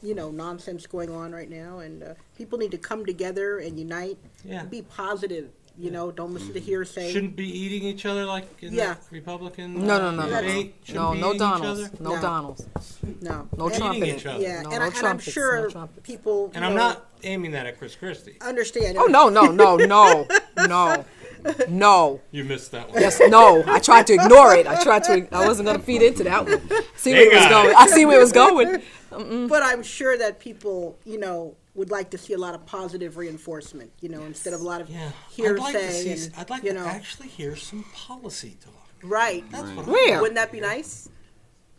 [SPEAKER 5] nonsense going on right now, and people need to come together and unite.
[SPEAKER 3] Yeah.
[SPEAKER 5] And be positive. Don't listen to hearsay.
[SPEAKER 3] Shouldn't be eating each other like in
[SPEAKER 5] Yeah.
[SPEAKER 3] the Republican
[SPEAKER 4] No.
[SPEAKER 3] debate. Shouldn't
[SPEAKER 4] No.
[SPEAKER 3] be
[SPEAKER 4] No
[SPEAKER 3] eating
[SPEAKER 4] Donalds.
[SPEAKER 3] each other.
[SPEAKER 4] No
[SPEAKER 5] No.
[SPEAKER 4] Donalds.
[SPEAKER 5] No.
[SPEAKER 4] No
[SPEAKER 5] And-
[SPEAKER 4] trumpet.
[SPEAKER 3] each other.
[SPEAKER 5] Yeah,
[SPEAKER 4] No,
[SPEAKER 5] and,
[SPEAKER 4] no
[SPEAKER 5] I'm
[SPEAKER 4] trumpets,
[SPEAKER 5] sure
[SPEAKER 4] no trumpets.
[SPEAKER 5] people.
[SPEAKER 3] And I'm not aiming that at Chris Christie.
[SPEAKER 5] understand.
[SPEAKER 4] Oh no. No.
[SPEAKER 3] You missed that one.
[SPEAKER 4] Yes, no. I tried to ignore it. I wasn't gonna feed into that one. See where it was
[SPEAKER 3] got
[SPEAKER 4] going.
[SPEAKER 3] it.
[SPEAKER 4] I see where it was going.
[SPEAKER 5] But I'm sure that people, would like to see a lot of positive reinforcement. Instead of a lot of
[SPEAKER 3] Yeah.
[SPEAKER 5] hearsay.
[SPEAKER 3] I'd like to actually hear some policy talk.
[SPEAKER 5] Right.
[SPEAKER 3] That's what
[SPEAKER 4] Where?
[SPEAKER 5] Wouldn't that be nice?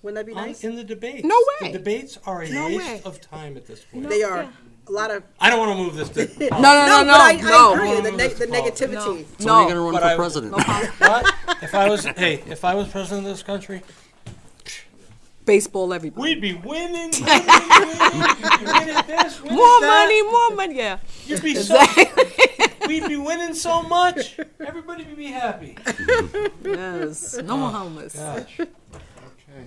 [SPEAKER 5] Wouldn't that be
[SPEAKER 3] I,
[SPEAKER 5] nice?
[SPEAKER 3] in the debates.
[SPEAKER 4] No way.
[SPEAKER 3] The debates are a
[SPEAKER 4] No
[SPEAKER 3] waste
[SPEAKER 4] way.
[SPEAKER 3] of time at this point.
[SPEAKER 5] They are a lot of.
[SPEAKER 3] I don't want to move this to politics.
[SPEAKER 4] No.
[SPEAKER 5] but I agree.
[SPEAKER 3] No.
[SPEAKER 5] The
[SPEAKER 3] No.
[SPEAKER 5] negativity.
[SPEAKER 2] So when are you going to run
[SPEAKER 3] But
[SPEAKER 2] for president?
[SPEAKER 3] What? If I was president of this country,
[SPEAKER 4] Baseball, everybody.
[SPEAKER 3] we'd be winning. We'd be winning this, winning
[SPEAKER 4] More
[SPEAKER 3] that.
[SPEAKER 4] money. Yeah.
[SPEAKER 3] You'd be so. We'd be winning so much. Everybody would be happy.
[SPEAKER 4] Yes. No more homeless.
[SPEAKER 3] Gosh.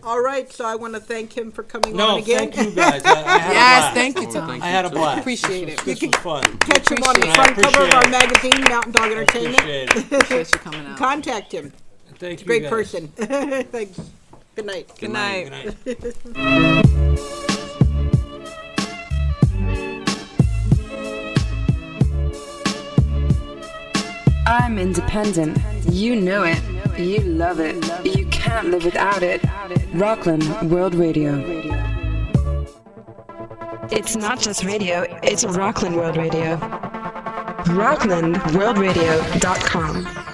[SPEAKER 5] All right, so I want to thank him for coming on
[SPEAKER 3] No,
[SPEAKER 5] again.
[SPEAKER 3] thank you guys. I had a
[SPEAKER 4] Yes,
[SPEAKER 3] blast.
[SPEAKER 4] thank you, Tom.
[SPEAKER 3] I had a blast.
[SPEAKER 4] Appreciate it.
[SPEAKER 3] This was fun.
[SPEAKER 5] Catch him on the
[SPEAKER 3] Appreciate
[SPEAKER 5] front
[SPEAKER 3] it.
[SPEAKER 5] cover of our
[SPEAKER 3] Appreciate
[SPEAKER 5] magazine, Mountain Dog Entertainment.
[SPEAKER 3] Appreciate it.
[SPEAKER 4] Appreciate you coming out.
[SPEAKER 5] Contact him.
[SPEAKER 3] Thank you
[SPEAKER 5] Great
[SPEAKER 3] guys.
[SPEAKER 5] person. Thanks. Good night.
[SPEAKER 4] Good night.
[SPEAKER 3] Good night.
[SPEAKER 1] I'm independent. You know it. You love it. You can't live without it. Rockland World Radio. It's not just radio, it's Rockland World Radio. RocklandWorldRadio.com.